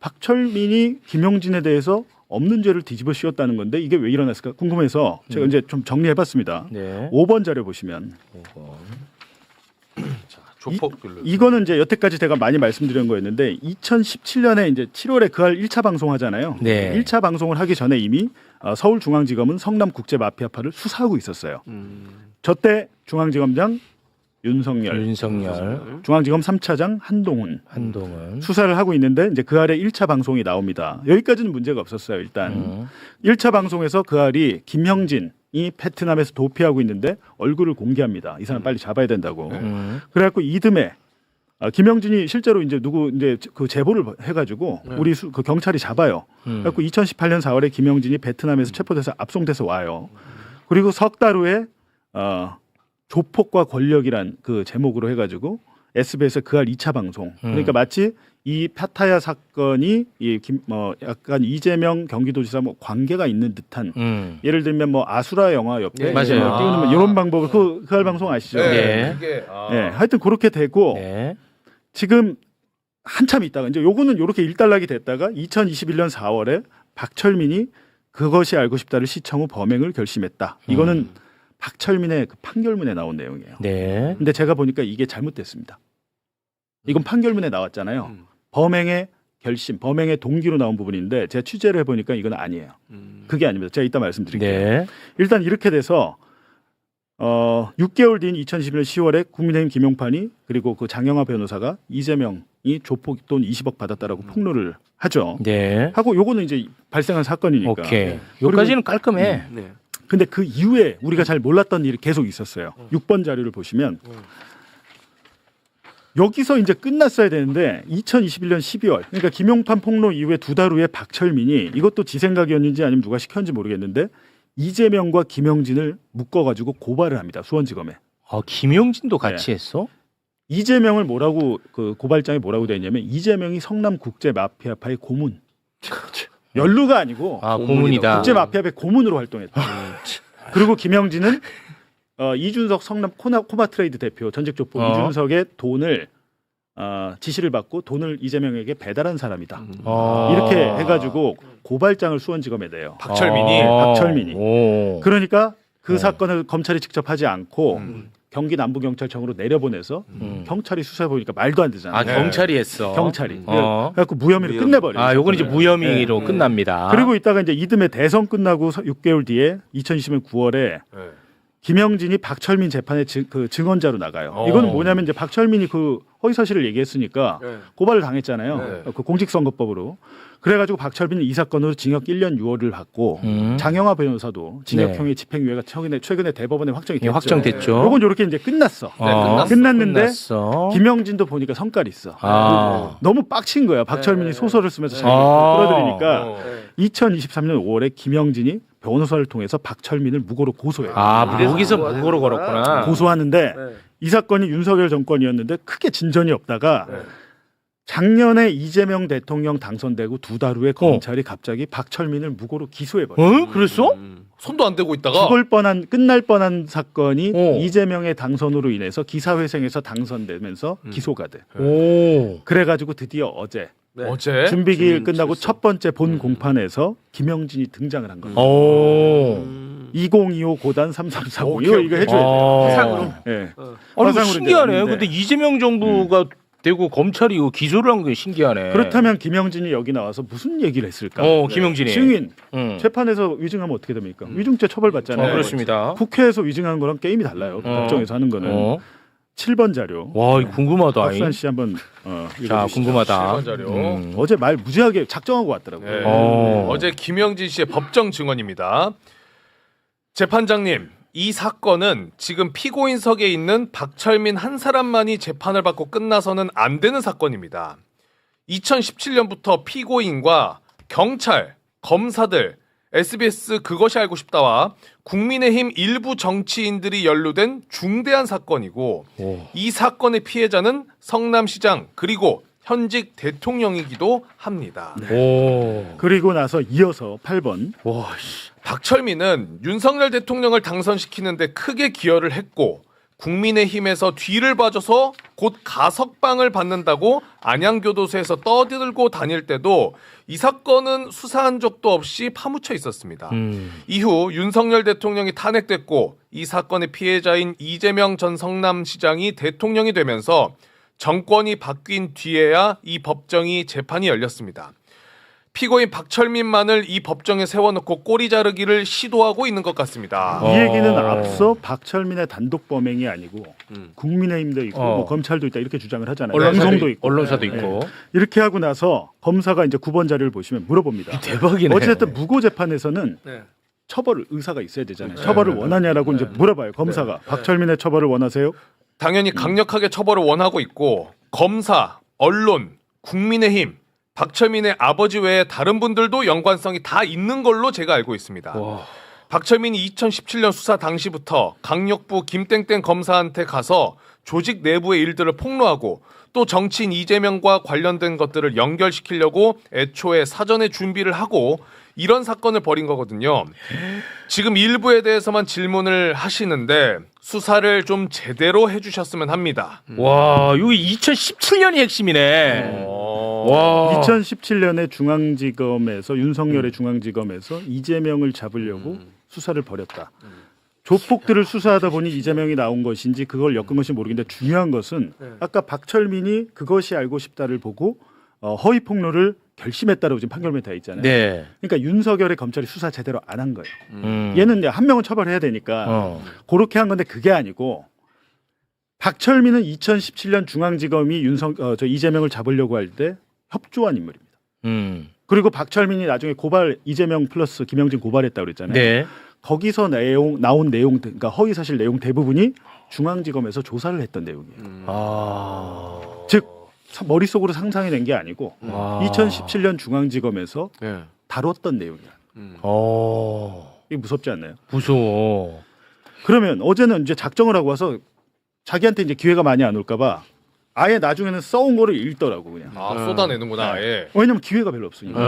박철민이 김영진에 대해서 없는 죄를 뒤집어 씌웠다는 건데 이게 왜 일어났을까 궁금해서 제가 이제 좀 정리해봤습니다. 네. 5번 자료 보시면 조폭 이거는 이제 여태까지 제가 많이 말씀드린 거였는데 2017년에 이제 7월에 그할 1차 방송하잖아요. 네. 1차 방송을 하기 전에 이미 서울중앙지검은 성남국제마피아파를 수사하고 있었어요. 저때 중앙지검장 윤석열. 중앙지검 3차장 한동훈 수사를 하고 있는데 이제 그 알에 1차 방송이 나옵니다. 여기까지는 문제가 없었어요. 일단 1차 방송에서 그 알이 김형진이 베트남에서 도피하고 있는데 얼굴을 공개합니다. 이 사람 빨리 잡아야 된다고. 그래갖고 이듬해 김형진이 실제로 이제 그 제보를 해가지고 우리 그 경찰이 잡아요. 그래갖고 2018년 4월에 김형진이 베트남에서 체포돼서 압송돼서 와요. 그리고 석 달 후에 조폭과 권력이란 그 제목으로 해가지고 SBS 그알 2차 방송. 그러니까 마치 이 파타야 사건이 약간 이재명 경기도지사 뭐 관계가 있는 듯한 예를 들면 뭐 아수라 영화 옆에 맞아요. 띄우는 이런 방법을 그알 방송 아시죠? 네. 네. 하여튼 그렇게 되고 지금 한참 있다가 이제 요거는 요렇게 일단락이 됐다가 2021년 4월에 박철민이 그것이 알고 싶다를 시청 후 범행을 결심했다. 이거는 박철민의 그 판결문에 나온 내용이에요. 네. 근데 제가 보니까 이게 잘못됐습니다. 이건 판결문에 나왔잖아요. 범행의 결심, 범행의 동기로 나온 부분인데 제가 취재를 해보니까 이건 아니에요. 그게 아닙니다. 제가 이따 말씀드릴게요. 네. 일단 이렇게 돼서 6개월 뒤인 2011년 10월에 국민의힘 김용판이 그리고 그 장영하 변호사가 이재명이 조폭 돈 20억 받았다라고 폭로를 하죠. 네. 하고 요거는 이제 발생한 사건이니까. 오케이. 여기까지는 깔끔해. 근데 그 이후에 우리가 잘 몰랐던 일이 계속 있었어요. 6번 자료를 보시면 여기서 이제 끝났어야 되는데 2021년 12월 그러니까 김용판 폭로 이후에 2달 후에 박철민이 이것도 지 생각이었는지 아니면 누가 시켰는지 모르겠는데 이재명과 김영진을 묶어가지고 고발을 합니다. 수원지검에. 김영진도 같이 했어? 이재명을 뭐라고 그 고발장에 뭐라고 되어 있냐면 이재명이 성남국제마피아파의 고문. 연루가 아니고 고문이다. 국제마피아파의 고문으로 활동했다. 그리고 김영진은 이준석 성남 코마트레이드 대표 전직 조폭 이준석의 돈을 지시를 받고 돈을 이재명에게 배달한 사람이다. 이렇게 해가지고 고발장을 수원지검에 내요. 박철민이. 그러니까 그 사건을 검찰이 직접 하지 않고 경기 남부경찰청으로 내려보내서 경찰이 수사해 보니까 말도 안 되잖아요. 경찰이 했어. 경찰이. 그래갖고 무혐의로 끝내버려요. 요건 이제 무혐의로 끝납니다. 그리고 이따가 이제 이듬해 대선 끝나고 6개월 뒤에 2020년 9월에 김영진이 박철민 재판의 그 증언자로 나가요. 이거는 뭐냐면 이제 박철민이 그 허위 사실을 얘기했으니까 고발을 당했잖아요. 그 공직선거법으로. 그래가지고 박철민은 이 사건으로 징역 1년 6월을 받고 장영하 변호사도 징역형의 집행유예가 최근에 대법원에 확정이 됐죠. 확정됐죠. 요건 이렇게 이제 끝났어. 끝났는데 김영진도 보니까 성깔이 있어. 너무 빡친 거야. 박철민이 소설을 쓰면서 자기를 끌어들이니까 2023년 5월에 김영진이 변호사를 통해서 박철민을 무고로 고소해요. 여기서 무고로 걸었구나. 고소하는데 이 사건이 윤석열 정권이었는데 크게 진전이 없다가 작년에 이재명 대통령 당선되고 2달 후에 검찰이 갑자기 박철민을 무고로 기소해버려요. 그랬어? 손도 안 대고 있다가 끝날 뻔한 사건이 이재명의 당선으로 인해서 기사회생에서 당선되면서 기소가 돼. 그래가지고 드디어 어제 준비기일 끝나고 첫 번째 본 공판에서 김영진이 등장을 한 겁니다. 2025 고단 3340 이거 해줘야 돼요. 화상으로. 네. 아니 신기하네. 근데 이재명 정부가 되고 검찰이 이거 기소를 한 게 신기하네. 그렇다면 김영진이 여기 나와서 무슨 얘기를 했을까? 김영진이 증인 재판에서 위증하면 어떻게 됩니까? 위증죄 처벌받잖아요. 그렇습니다. 국회에서 위증하는 거랑 게임이 달라요. 법정에서 하는 거는. 7번 자료. 와, 궁금하다. 박수환 씨 한번 자, 궁금하다. 7번 자료. 어제 말 무지하게 작정하고 왔더라고요. 어제 김영진 씨의 법정 증언입니다. 재판장님, 이 사건은 지금 피고인석에 있는 박철민 한 사람만이 재판을 받고 끝나서는 안 되는 사건입니다. 2017년부터 피고인과 경찰, 검사들, SBS 그것이 알고 싶다와 국민의힘 일부 정치인들이 연루된 중대한 사건이고 이 사건의 피해자는 성남시장 그리고 현직 대통령이기도 합니다. 그리고 나서 이어서 8번. 박철민은 윤석열 대통령을 당선시키는데 크게 기여를 했고 국민의힘에서 뒤를 봐줘서 곧 가석방을 받는다고 안양교도소에서 떠들고 다닐 때도 이 사건은 수사한 적도 없이 파묻혀 있었습니다. 이후 윤석열 대통령이 탄핵됐고 이 사건의 피해자인 이재명 전 성남시장이 대통령이 되면서 정권이 바뀐 뒤에야 이 법정이 재판이 열렸습니다. 피고인 박철민만을 이 법정에 세워놓고 꼬리 자르기를 시도하고 있는 것 같습니다. 이 얘기는 앞서 박철민의 단독 범행이 아니고 국민의힘도 있고 뭐 검찰도 있다 이렇게 주장을 하잖아요. 방송도 있고 언론사도 있고 이렇게 하고 나서 검사가 이제 9번 자료를 보시면 물어봅니다. 대박이네. 어쨌든 무고 재판에서는 처벌을 의사가 있어야 되잖아요. 처벌을 원하냐라고 이제 물어봐요. 검사가 박철민의 처벌을 원하세요? 당연히 강력하게 처벌을 원하고 있고 검사, 언론, 국민의힘 박철민의 아버지 외에 다른 분들도 연관성이 다 있는 걸로 제가 알고 있습니다. 박철민이 2017년 수사 당시부터 강력부 김땡땡 검사한테 가서 조직 내부의 일들을 폭로하고 또 정치인 이재명과 관련된 것들을 연결시키려고 애초에 사전에 준비를 하고 이런 사건을 벌인 거거든요. 지금 일부에 대해서만 질문을 하시는데 수사를 좀 제대로 해주셨으면 합니다. 와, 여기 2017년이 핵심이네. 와. 2017년에 중앙지검에서 윤석열의 중앙지검에서 이재명을 잡으려고 수사를 벌였다. 조폭들을 수사하다 보니 이재명이 나온 것인지 그걸 엮은 것인지 모르겠는데 중요한 것은 아까 박철민이 그것이 알고 싶다를 보고 허위 폭로를 결심했다라고 지금 판결문에 돼 있잖아요. 그러니까 윤석열의 검찰이 수사 제대로 안 한 거예요. 얘는 한 명은 처벌해야 되니까 그렇게 한 건데 그게 아니고 박철민은 2017년 중앙지검이 이재명을 잡으려고 할 때 협조한 인물입니다. 그리고 박철민이 나중에 이재명 플러스 김영진 고발했다고 그랬잖아요. 거기서 나온 내용, 그러니까 허위 사실 내용 대부분이 중앙지검에서 조사를 했던 내용이에요. 즉 머릿속으로 상상해낸 게 아니고 2017년 중앙지검에서 다뤘던 내용이야. 이게 무섭지 않나요? 무서워. 그러면 어제는 이제 작정을 하고 와서 자기한테 이제 기회가 많이 안 올까봐 아예 나중에는 써온 거를 읽더라고 그냥. 쏟아내는구나. 아예. 왜냐면 기회가 별로 없으니까.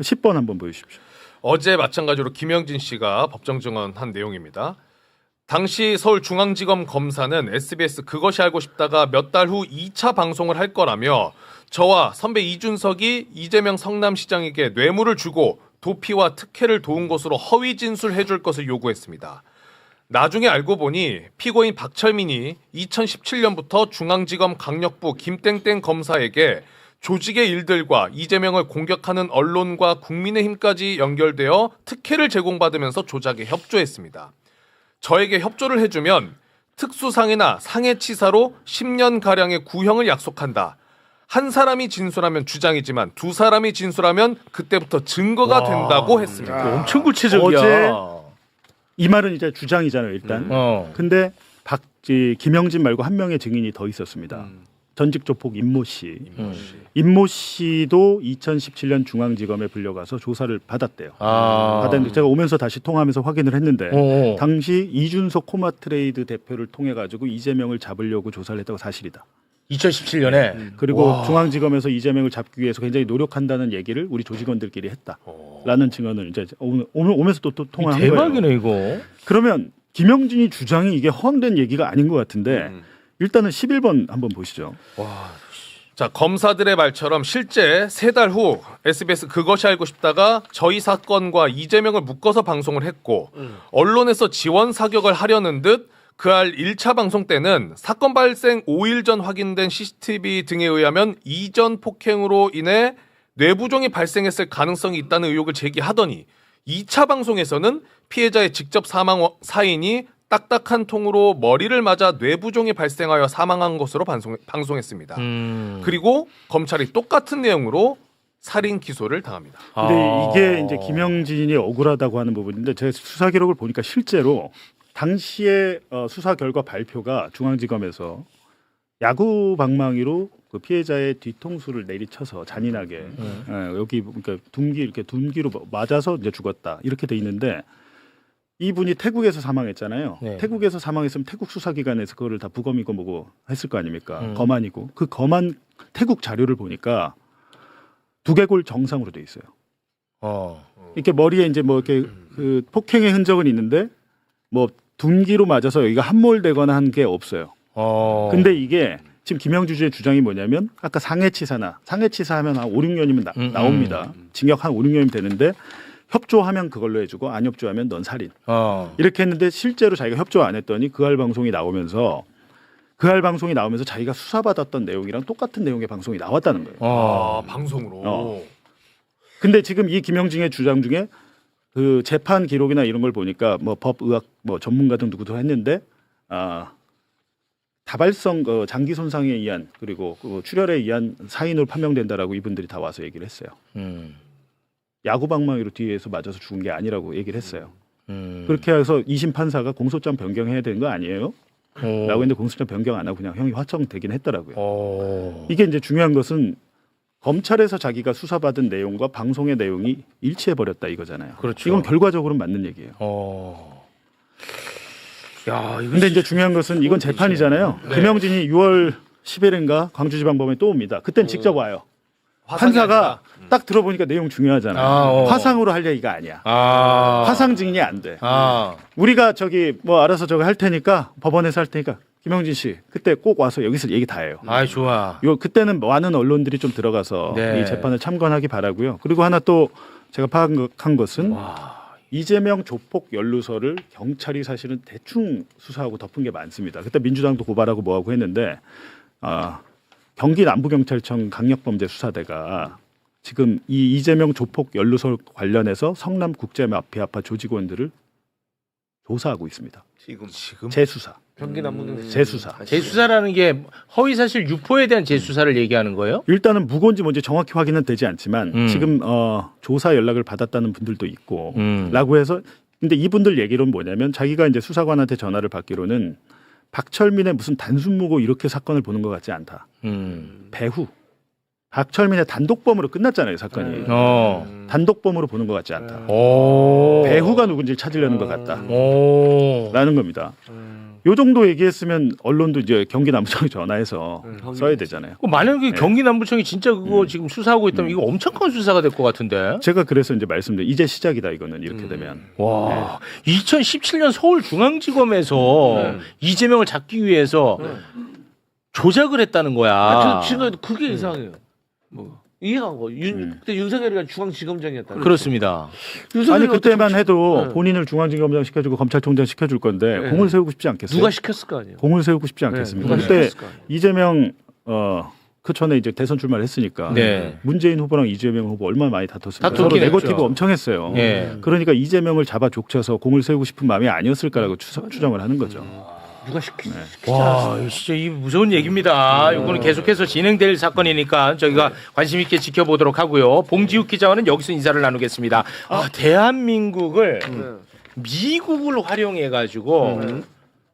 10번 한번 보여주십시오. 어제 마찬가지로 김영진 씨가 법정 증언한 내용입니다. 당시 서울중앙지검 검사는 SBS 그것이 알고 싶다가 몇 달 후 2차 방송을 할 거라며 저와 선배 이준석이 이재명 성남시장에게 뇌물을 주고 도피와 특혜를 도운 것으로 허위 진술해 줄 것을 요구했습니다. 나중에 알고 보니 피고인 박철민이 2017년부터 중앙지검 강력부 김땡땡 검사에게 조직의 일들과 이재명을 공격하는 언론과 국민의힘까지 연결되어 특혜를 제공받으면서 조작에 협조했습니다. 저에게 협조를 해주면 특수상해나 상해치사로 10년 가량의 구형을 약속한다. 한 사람이 진술하면 주장이지만 두 사람이 진술하면 그때부터 증거가 된다고 했습니다. 엄청 구체적이야. 어제 이 말은 이제 주장이잖아요, 일단. 근데 김영진 말고 한 명의 증인이 더 있었습니다. 전직 조폭 임모 씨. 임모 씨도 2017년 중앙지검에 불려가서 조사를 받았대요. 받았는데 제가 오면서 다시 통화하면서 확인을 했는데 당시 이준석 코마트레이드 대표를 통해 가지고 이재명을 잡으려고 조사를 했다고 사실이다. 2017년에 그리고 중앙지검에서 이재명을 잡기 위해서 굉장히 노력한다는 얘기를 우리 조직원들끼리 했다라는 증언을 이제 오면서 또 통화한 거예요. 대박이네 이거. 그러면 김영진이 주장이 이게 허황된 얘기가 아닌 것 같은데 일단은 11번 한번 보시죠. 자, 검사들의 말처럼 실제 3달 후 SBS 그것이 알고 싶다가 저희 사건과 이재명을 묶어서 방송을 했고 언론에서 지원 사격을 하려는 듯 그할 1차 방송 때는 사건 발생 5일 전 확인된 CCTV 등에 의하면 이전 폭행으로 인해 뇌부종이 발생했을 가능성이 있다는 의혹을 제기하더니 2차 방송에서는 피해자의 직접 사망 사인이 딱딱한 통으로 머리를 맞아 뇌부종이 발생하여 사망한 것으로 방송했습니다. 그리고 검찰이 똑같은 내용으로 살인 기소를 당합니다. 근데 이게 이제 김영진이 억울하다고 하는 부분인데 제가 수사 기록을 보니까 실제로 당시에 수사 결과 발표가 중앙지검에서 야구 방망이로 그 피해자의 뒤통수를 내리쳐서 잔인하게 여기 그러니까 둔기로 맞아서 이제 죽었다 이렇게 돼 있는데 이분이 태국에서 사망했잖아요. 태국에서 사망했으면 태국 수사기관에서 그거를 다 부검이고 뭐고 했을 거 아닙니까? 검안이고 그 검안 태국 자료를 보니까 두개골 정상으로 돼 있어요. 이렇게 머리에 이제 뭐 이렇게 그 폭행의 흔적은 있는데 뭐 둔기로 맞아서 여기가 함몰되거나 한 게 없어요. 근데 이게 지금 김영주의 주장이 뭐냐면 아까 상해치사하면 한 5, 6년이면 나옵니다. 징역 한 5, 6년이면 되는데 협조하면 그걸로 해주고 안 협조하면 넌 살인. 이렇게 했는데 실제로 자기가 협조 안 했더니 그할 방송이 나오면서 자기가 수사받았던 내용이랑 똑같은 내용의 방송이 나왔다는 거예요. 방송으로. 근데 지금 이 김영진의 주장 중에 그 재판 기록이나 이런 걸 보니까 뭐 법의학 뭐 전문가 등 누구도 했는데 다발성 장기 손상에 의한 그리고 그 출혈에 의한 사인으로 판명된다라고 이분들이 다 와서 얘기를 했어요. 야구 방망이로 뒤에서 맞아서 죽은 게 아니라고 얘기를 했어요. 그렇게 해서 2심 판사가 공소장 변경해야 되는 거 아니에요? 라고 했는데 공소장 변경 안 하고 그냥 형이 확정되긴 했더라고요. 이게 이제 중요한 것은 검찰에서 자기가 수사받은 내용과 방송의 내용이 일치해 버렸다 이거잖아요. 그렇죠. 이건 결과적으로는 맞는 얘기예요. 야, 이거 근데 이제 중요한 것은 이건 재판이잖아요. 네. 김영진이 6월 10일인가 광주지방법원에 또 옵니다. 그때는 직접 와요. 판사가 딱 들어보니까 내용 중요하잖아요. 화상으로 할 얘기가 아니야. 화상 증인이 안 돼. 우리가 저기 뭐 알아서 저거 할 테니까 법원에서 할 테니까 김영진 씨 그때 꼭 와서 여기서 얘기 다 해요. 좋아. 그때는 많은 언론들이 좀 들어가서 네. 이 재판을 참관하기 바라고요. 그리고 하나 또 제가 파악한 것은 이재명 조폭 연루서를 경찰이 사실은 대충 수사하고 덮은 게 많습니다. 그때 민주당도 고발하고 뭐하고 했는데 경기 남부경찰청 강력범죄수사대가 지금 이 이재명 조폭 연루설 관련해서 성남국제마피아파 조직원들을 조사하고 있습니다. 지금 재수사. 경기 남부경 재수사. 재수사라는 게 허위사실 유포에 대한 재수사를 얘기하는 거예요? 일단은 무고인지 뭔지 정확히 확인은 되지 않지만 지금 조사 연락을 받았다는 분들도 있고 라고 해서 근데 이분들 얘기로는 뭐냐면 자기가 이제 수사관한테 전화를 받기로는 박철민의 무슨 단순무고 이렇게 사건을 보는 것 같지 않다. 배후. 박철민의 단독범으로 끝났잖아요 사건이. 단독범으로 보는 것 같지 않다. 배후가 누군지 찾으려는 것 같다. 라는 겁니다. 요 정도 얘기했으면 언론도 이제 경기 남부청에 전화해서 써야 되잖아요. 만약에 경기 남부청이 진짜 그거 지금 수사하고 있다면 이거 엄청 큰 수사가 될 것 같은데. 제가 그래서 이제 말씀드린 이제 시작이다 이거는 이렇게 되면. 와, 2017년 서울중앙지검에서 이재명을 잡기 위해서 조작을 했다는 거야. 지금 그게 이상해요. 이해가 안 가. 그때 윤석열이가 중앙지검장이었다. 그렇습니다. 아니 그때만 해도 본인을 중앙지검장 시켜주고 검찰총장 시켜줄 건데 공을 세우고 싶지 않겠어요? 누가 시켰을 거 아니에요. 공을 세우고 싶지 않겠습니까? 누가 그때 시켰을 거 아니에요. 이재명 그 전에 이제 대선 출마를 했으니까 네. 문재인 후보랑 이재명 후보 얼마나 많이 다퉜습니까? 서로 다퉜긴 네거티브 했죠. 엄청 했어요. 예. 그러니까 이재명을 잡아 족쳐서 공을 세우고 싶은 마음이 아니었을까라고 추정을 하는 거죠. 누가 시키지? 와, 진짜 이 무서운 얘기입니다. 이거는 계속해서 진행될 사건이니까 저희가 관심 있게 지켜보도록 하고요. 봉지욱 기자와는 여기서 인사를 나누겠습니다. 대한민국을 미국을 활용해 가지고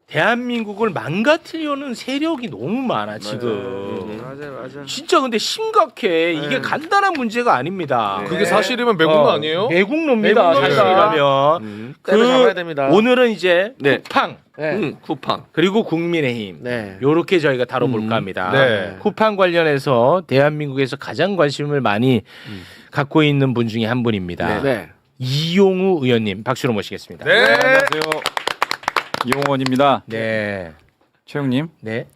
대한민국을 망가뜨려는 세력이 너무 많아 지금. 맞아요. 진짜 근데 심각해. 이게 간단한 문제가 아닙니다. 그게 사실이면 매국노 아니에요? 매국노입니다. 매국노입니다. 사실이라면. 때려잡아야 됩니다. 오늘은 이제 네. 쿠팡 쿠팡. 그리고 국민의힘 네. 요렇게 저희가 다뤄볼까 합니다. 네. 쿠팡 관련해서 대한민국에서 가장 관심을 많이 갖고 있는 분 중에 한 분입니다. 네. 이용우 의원님 박수로 모시겠습니다. 네. 안녕하세요. 이용원입니다. 네. 최영님, 네.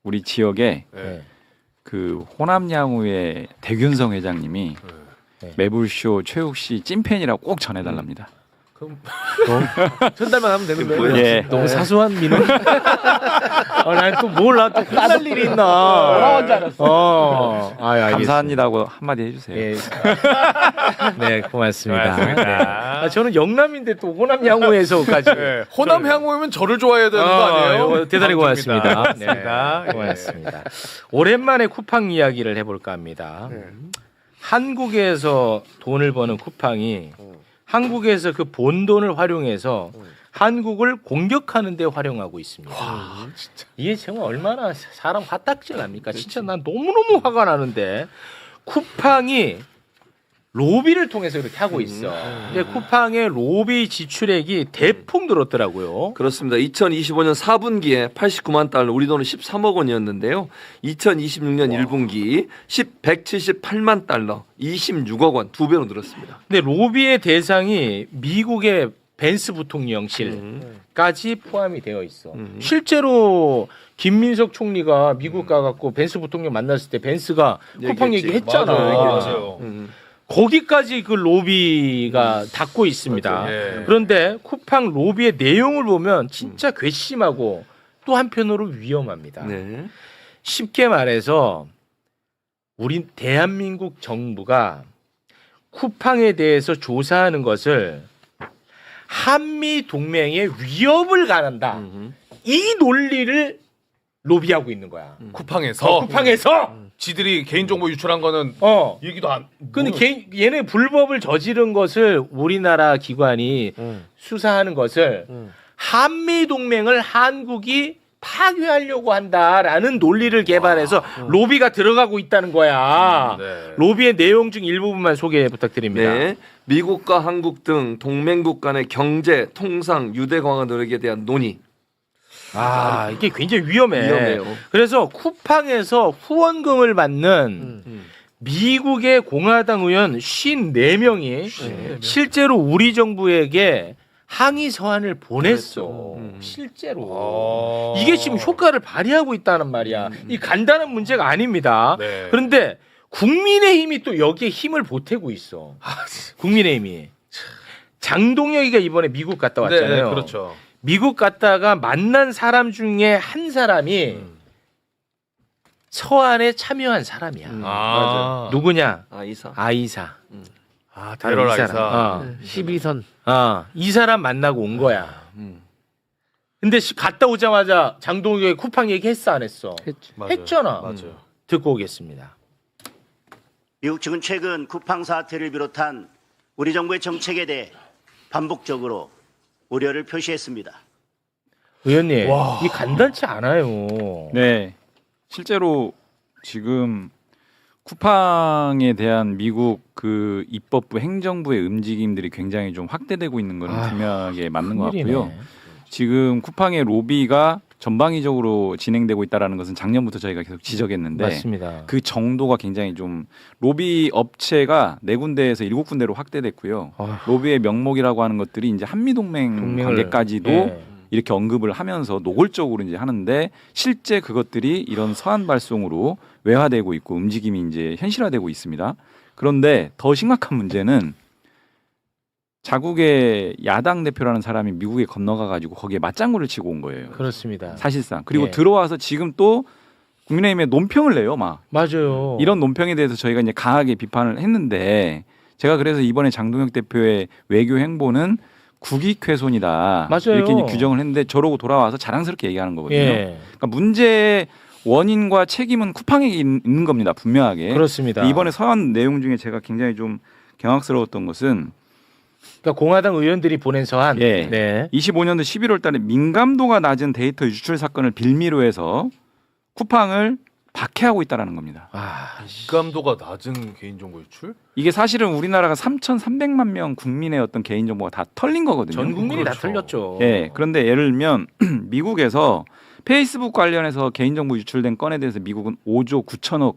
우리 지역에 네. 그 호남야구의 대균성 회장님이 네. 매불쇼 최욱 씨 찐팬이라고 꼭 전해달랍니다. 전달만 하면 되는 거예요. 예. 너무 사소한 민원. 난 또 몰라. 또 까달 일이 있나. 나온 줄 알았어. 감사합니다고 한마디 해주세요. 예. 네, 고맙습니다. 네. 저는 영남인데 또 호남 양호에서까지. 네. 호남 향후면 저를 좋아해야 되는 거 아니에요? 대단히 고맙습니다. 고맙습니다. 네, 고맙습니다. 오랜만에 쿠팡 이야기를 해볼까 합니다. 한국에서 돈을 버는 쿠팡이 한국에서 그 본 돈을 활용해서 한국을 공격하는 데 활용하고 있습니다. 와, 진짜. 이게 정말 얼마나 사람 화딱지 납니까? 진짜 난 너무너무 화가 나는데 쿠팡이 로비를 통해서 이렇게 하고 있어. 근데 쿠팡의 로비 지출액이 대폭 늘었더라고요. 그렇습니다. 2025년 4분기에 89만 달러, 우리 돈은 13억 원이었는데요. 2026년 1분기 178만 달러, 26억 원, 2배로 늘었습니다. 근데 로비의 대상이 미국의 벤스 부통령실까지 포함이 되어 있어. 실제로 김민석 총리가 미국 가갖고 벤스 부통령 만났을 때 벤스가 쿠팡 얘기했잖아. 맞아요. 거기까지 그 로비가 닿고 있습니다. 네. 그런데 쿠팡 로비의 내용을 보면 진짜 괘씸하고 또 한편으로 위험합니다. 네. 쉽게 말해서 우리 대한민국 정부가 쿠팡에 대해서 조사하는 것을 한미 동맹에 위협을 가한다. 이 논리를 로비하고 있는 거야. 쿠팡에서. 쿠팡에서. 지들이 개인정보 유출한 거는 얘기도 안. 근데 얘네 불법을 저지른 것을 우리나라 기관이 수사하는 것을 한미 동맹을 한국이 파괴하려고 한다라는 논리를 개발해서 로비가 들어가고 있다는 거야. 네. 로비의 내용 중 일부분만 소개 부탁드립니다. 네. 미국과 한국 등 동맹국 간의 경제, 통상, 유대 강화 노력에 대한 논의. 이게 굉장히 위험해. 위험해요. 그래서 쿠팡에서 후원금을 받는 미국의 공화당 의원 54명이 실제로 우리 정부에게 항의 서한을 보냈어. 실제로. 이게 지금 효과를 발휘하고 있다는 말이야. 이 간단한 문제가 아닙니다. 네. 그런데 국민의힘이 또 여기에 힘을 보태고 있어. 국민의힘이. 장동혁이가 이번에 미국 갔다 왔잖아요. 네, 그렇죠. 미국 갔다가 만난 사람 중에 한 사람이 서한에 참여한 사람이야. 맞아. 누구냐? 아이사. 아이사. 테러 이 아이사. 사람. 12선. 이 사람 만나고 온 거야. 근데 갔다 오자마자 장동혁이 쿠팡 얘기했어 안 했어? 했잖아. 맞아요. 듣고 오겠습니다. 미국 측은 최근 쿠팡 사태를 비롯한 우리 정부의 정책에 대해 반복적으로 우려를 표시했습니다. 의원님, 이 간단치 않아요. 네, 실제로 지금 쿠팡에 대한 미국 그 입법부 행정부의 움직임들이 굉장히 좀 확대되고 있는 건 분명하게 맞는 것 같고요. 지금 쿠팡의 로비가 전방위적으로 진행되고 있다는 것은 작년부터 저희가 계속 지적했는데 맞습니다. 그 정도가 굉장히 좀 로비 업체가 4군데에서 7군데로 확대됐고요. 로비의 명목이라고 하는 것들이 이제 한미동맹 관계까지도 이렇게 언급을 하면서 노골적으로 이제 하는데 실제 그것들이 이런 서한 발송으로 외화되고 있고 움직임이 이제 현실화되고 있습니다. 그런데 더 심각한 문제는 자국의 야당 대표라는 사람이 미국에 건너가 가지고 거기에 맞장구를 치고 온 거예요. 그렇습니다. 사실상. 그리고 들어와서 지금 또 국민의힘에 논평을 내요, 막. 맞아요. 이런 논평에 대해서 저희가 이제 강하게 비판을 했는데 제가 그래서 이번에 장동혁 대표의 외교 행보는 국익훼손이다. 맞아요. 이렇게 이제 규정을 했는데 저러고 돌아와서 자랑스럽게 얘기하는 거거든요. 예. 그러니까 문제의 원인과 책임은 쿠팡에게 있는 겁니다. 분명하게. 그렇습니다. 이번에 서한 내용 중에 제가 굉장히 좀 경악스러웠던 것은 그러니까 공화당 의원들이 보낸 서한. 예. 네. 25년도 11월 달에 민감도가 낮은 데이터 유출 사건을 빌미로 해서 쿠팡을 박해하고 있다라는 겁니다. 민감도가 낮은 개인정보 유출? 이게 사실은 우리나라가 3,300만 명 국민의 어떤 개인정보가 다 털린 거거든요. 전 국민이 다 털렸죠. 예. 그런데 예를 들면 미국에서 페이스북 관련해서 개인정보 유출된 건에 대해서 미국은 5조 9천억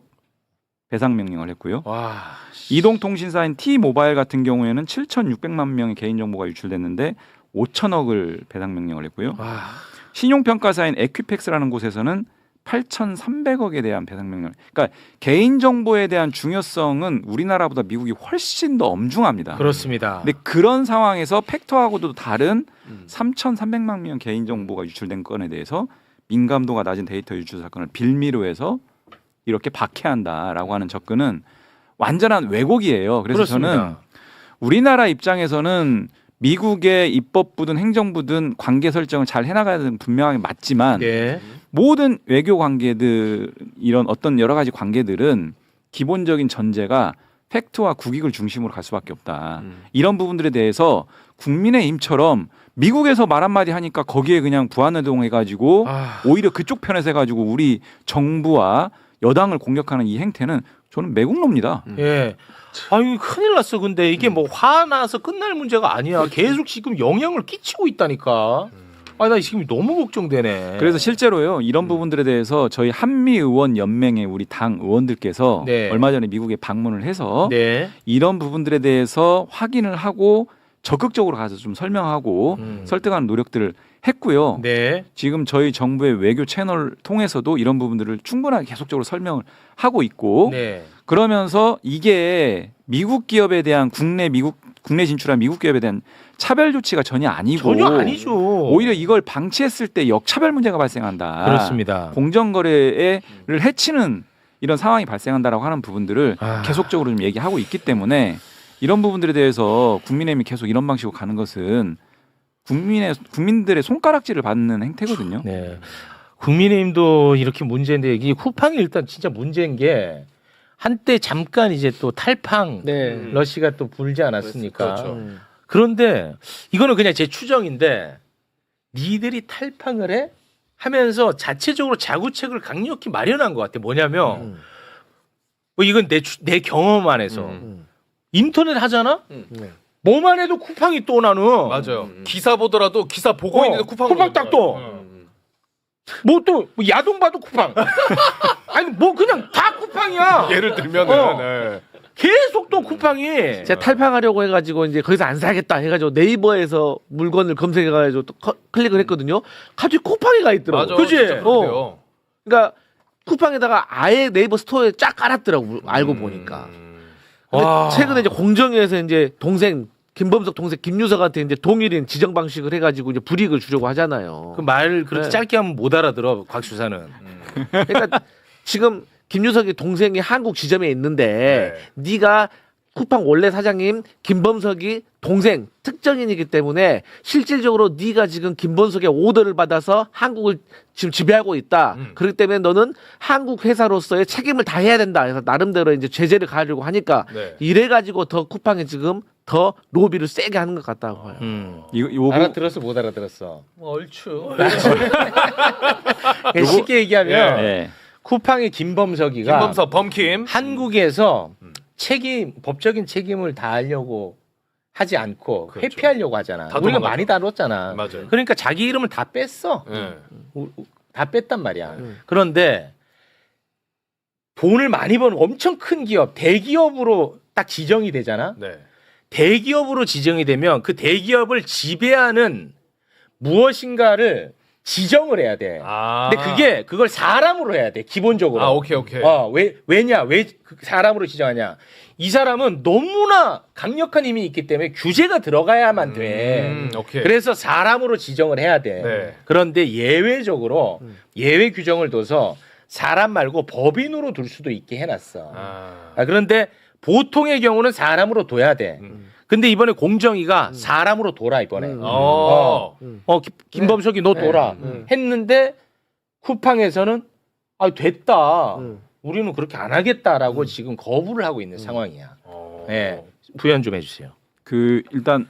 배상 명령을 했고요. 와. 이동통신사인 T-모바일 같은 경우에는 7,600만 명의 개인정보가 유출됐는데 5천억을 배상 명령을 했고요. 신용평가사인 에퀴팩스라는 곳에서는 8,300억에 대한 배상 명령. 그러니까 개인정보에 대한 중요성은 우리나라보다 미국이 훨씬 더 엄중합니다. 그렇습니다. 근데 그런 상황에서 팩터하고도 다른 3,300만 명 개인정보가 유출된 건에 대해서 민감도가 낮은 데이터 유출 사건을 빌미로 해서 이렇게 박해한다라고 하는 접근은 완전한 왜곡이에요. 그래서 그렇습니다. 저는 우리나라 입장에서는 미국의 입법부든 행정부든 관계 설정을 잘 해나가야 되는 분명하게 맞지만 네. 모든 외교 관계들 이런 어떤 여러 가지 관계들은 기본적인 전제가 팩트와 국익을 중심으로 갈 수밖에 없다. 이런 부분들에 대해서 국민의힘처럼 미국에서 말 한마디 하니까 거기에 그냥 부안해동해가지고 오히려 그쪽 편에서 해가지고 우리 정부와 여당을 공격하는 이 행태는 저는 매국노입니다. 예. 아유 큰일 났어. 근데 이게 뭐 화나서 끝날 문제가 아니야. 계속 지금 영향을 끼치고 있다니까. 아 나 지금 너무 걱정되네. 그래서 실제로요 이런 부분들에 대해서 저희 한미 의원 연맹의 우리 당 의원들께서 네. 얼마 전에 미국에 방문을 해서 네. 이런 부분들에 대해서 확인을 하고 적극적으로 가서 좀 설명하고 설득하는 노력들을 했고요. 네. 지금 저희 정부의 외교 채널 통해서도 이런 부분들을 충분하게 계속적으로 설명을 하고 있고 네. 그러면서 이게 미국 기업에 대한 국내 진출한 미국 기업에 대한 차별 조치가 전혀 아니고 전혀 아니죠. 오히려 이걸 방치했을 때 역차별 문제가 발생한다. 그렇습니다. 공정거래를 해치는 이런 상황이 발생한다라고 하는 부분들을 계속적으로 좀 얘기하고 있기 때문에 이런 부분들에 대해서 국민의힘이 계속 이런 방식으로 가는 것은 국민들의 손가락질을 받는 행태거든요. 네. 국민의힘도 이렇게 문제인데 이게 쿠팡이 일단 진짜 문제인 게 한때 잠깐 이제 또 탈팡 러시가 또 불지 않았습니까? 그렇죠. 그런데 이거는 그냥 제 추정인데 니들이 탈팡을 해? 하면서 자체적으로 자구책을 강력히 마련한 것 같아. 뭐냐면 뭐 이건 내 경험 안에서 인터넷 하잖아? 뭐만 해도 쿠팡이 또 나는. 맞아요. 기사 보더라도 기사 보고 있는데 쿠팡 딱 또. 뭐 또 야동 봐도 쿠팡. 아니 뭐 그냥 다 쿠팡이야. 예를 들면은 네. 계속 또 쿠팡이. 제가 탈팡하려고 해가지고 이제 거기서 안 사겠다 해가지고 네이버에서 물건을 검색해가지고 또 클릭을 했거든요. 갑자기 쿠팡이 가 있더라고. 맞아, 그지? 그러니까 쿠팡에다가 아예 네이버 스토어에 쫙 깔았더라고. 알고 보니까. 근데 최근에 이제 공정위에서 이제 동생 김범석 동생 김유석한테 이제 동일인 지정 방식을 해가지고 이제 불이익을 주려고 하잖아요. 그 말 그렇게 짧게 하면 못 알아들어 곽 수사는. 그러니까 지금 김유석이 동생이 한국 지점에 있는데 네가 쿠팡 원래 사장님 김범석이 동생 특정인이기 때문에 실질적으로 네가 지금 김범석의 오더를 받아서 한국을 지금 지배하고 있다. 그렇기 때문에 너는 한국 회사로서의 책임을 다해야 된다. 그래서 나름대로 이제 제재를 가하려고 하니까 이래가지고 더 쿠팡이 지금 더 로비를 세게 하는 것 같다고 봐요. 알아들었어 못 알아들었어? 얼추. 쉽게 얘기하면 쿠팡의 김범석이가 김범석 범킴 한국에서 법적인 책임을 다하려고 하지 않고 회피하려고 하잖아. 다 우리가 도망가죠. 많이 다뤘잖아. 맞아요. 그러니까 자기 이름을 다 뺐어. 다 뺐단 말이야. 그런데 돈을 많이 버는 엄청 큰 기업, 대기업으로 딱 지정이 되잖아. 대기업으로 지정이 되면 그 대기업을 지배하는 무엇인가를 지정을 해야 돼. 근데 그걸 사람으로 해야 돼. 기본적으로. 오케이. 왜냐? 왜 사람으로 지정하냐? 이 사람은 너무나 강력한 힘이 있기 때문에 규제가 들어가야만 돼. 그래서 사람으로 지정을 해야 돼. 그런데 예외적으로 예외 규정을 둬서 사람 말고 법인으로 둘 수도 있게 해놨어. 그런데 보통의 경우는 사람으로 둬야 돼. 근데 이번에 공정위가 사람으로 둬라 이번에. 김범석이 너 둬라 했는데 쿠팡에서는 됐다. 우리는 그렇게 안 하겠다라고 지금 거부를 하고 있는 상황이야. 네. 부연 좀 해주세요. 일단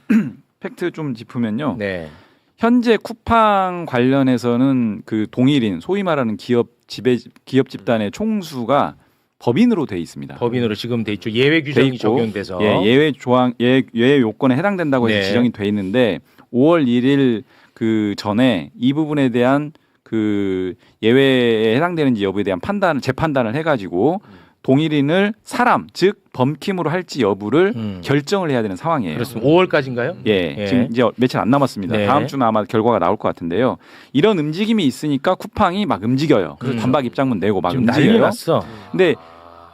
팩트 좀 짚으면요. 네. 현재 쿠팡 관련해서는 그 동일인 소위 말하는 기업 집단의 총수가 법인으로 돼 있습니다. 법인으로 지금 돼 있죠. 예외 규정이 적용돼서 예외 요건에 해당된다고 해서 지정이 돼 있는데 5월 1일 그 전에 이 부분에 대한 그 예외에 해당되는지 여부에 대한 재판단을 해가지고 동일인을 사람 즉 범킴으로 할지 여부를 결정을 해야 되는 상황이에요. 그렇습니다. 5월까지인가요? 예, 지금 이제 며칠 안 남았습니다. 네. 다음 주면 아마 결과가 나올 것 같은데요. 이런 움직임이 있으니까 쿠팡이 막 움직여요. 그래서 반박 입장문 내고 막 지금 난리 움직여요. 났어. 근데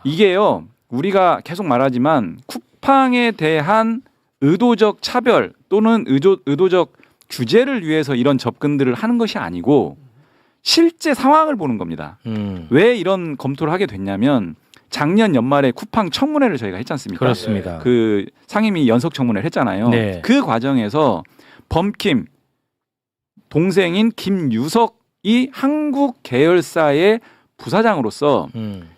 이게요, 우리가 계속 말하지만 쿠팡에 대한 의도적 차별 또는 의도적 규제를 위해서 이런 접근들을 하는 것이 아니고 실제 상황을 보는 겁니다. 왜 이런 검토를 하게 됐냐면 작년 연말에 쿠팡 청문회를 저희가 했지 않습니까? 그렇습니다. 그 상임위 연석 청문회를 했잖아요. 네. 그 과정에서 범킴 동생인 김유석이 한국 계열사의 부사장으로서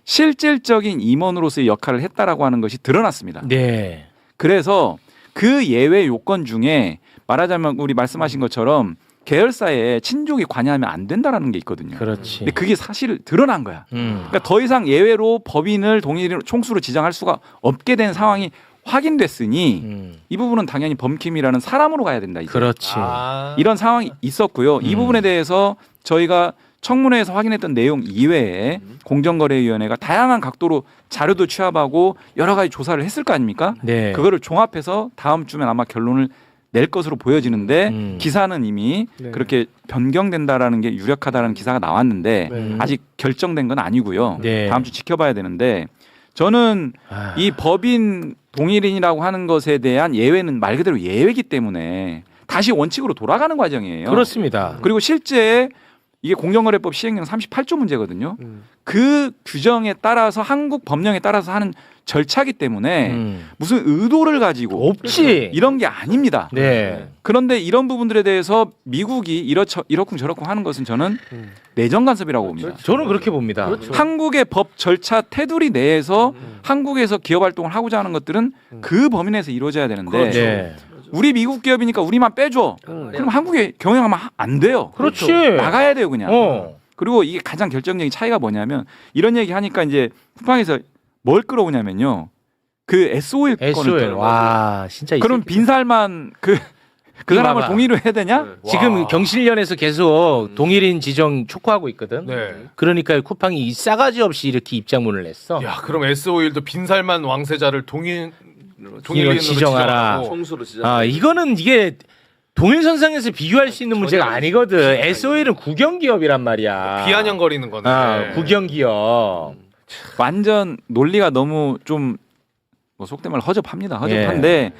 실질적인 임원으로서의 역할을 했다라고 하는 것이 드러났습니다. 네. 그래서 그 예외 요건 중에 말하자면 우리 말씀하신 것처럼 계열사에 친족이 관여하면 안 된다라는 게 있거든요. 그렇지. 근데 그게 사실 드러난 거야. 그러니까 더 이상 예외로 법인을 동일 총수로 지정할 수가 없게 된 상황이 확인됐으니 이 부분은 당연히 범킴이라는 사람으로 가야 된다. 이제. 그렇지. 이런 상황이 있었고요. 이 부분에 대해서 저희가 청문회에서 확인했던 내용 이외에 공정거래위원회가 다양한 각도로 자료도 취합하고 여러 가지 조사를 했을 거 아닙니까? 네. 그거를 종합해서 다음 주면 아마 결론을 낼 것으로 보여지는데 기사는 이미 그렇게 변경된다라는 게 유력하다는 기사가 나왔는데 아직 결정된 건 아니고요. 네. 다음 주 지켜봐야 되는데 저는 이 법인 동일인이라고 하는 것에 대한 예외는 말 그대로 예외이기 때문에 다시 원칙으로 돌아가는 과정이에요. 그렇습니다. 그리고 실제 이게 공정거래법 시행령 38조 문제거든요. 그 규정에 따라서 한국 법령에 따라서 하는 절차기 때문에 무슨 의도를 가지고 없지. 이런 게 아닙니다. 네. 그런데 이런 부분들에 대해서 미국이 이러쿵 저러쿵 하는 것은 저는 내정 간섭이라고 봅니다. 저는 그렇게 봅니다. 한국의 법 절차 테두리 내에서 한국에서 기업 활동을 하고자 하는 것들은 그 범위 내에서 이루어져야 되는데 그렇죠. 네. 우리 미국 기업이니까 우리만 빼줘. 그럼 한국에 경영하면 안 돼요. 그렇지. 나가야 돼요, 그냥. 그리고 이게 가장 결정적인 차이가 뭐냐면 이런 얘기 하니까 이제 쿠팡에서 뭘 끌어오냐면요. 그 SOL 건을 끌어오고. 와, 진짜. 그럼 빈살만 그 사람을 동의로 해야 되냐? 지금 경실련에서 계속 동일인 지정 촉구하고 있거든. 네. 그러니까 쿠팡이 이 싸가지 없이 이렇게 입장문을 냈어. 야, 그럼 SO일도 빈살만 왕세자를 동일인으로 지정하라. 지정하고. 총수로 지정. 이거는 이게 동일선상에서 비교할 수 있는 문제가 아니거든. SOL은 국영기업이란 말이야. 비아냥거리는 거네. 국영기업. 완전 논리가 너무 좀 뭐 속된 말 허접합니다. 허접한데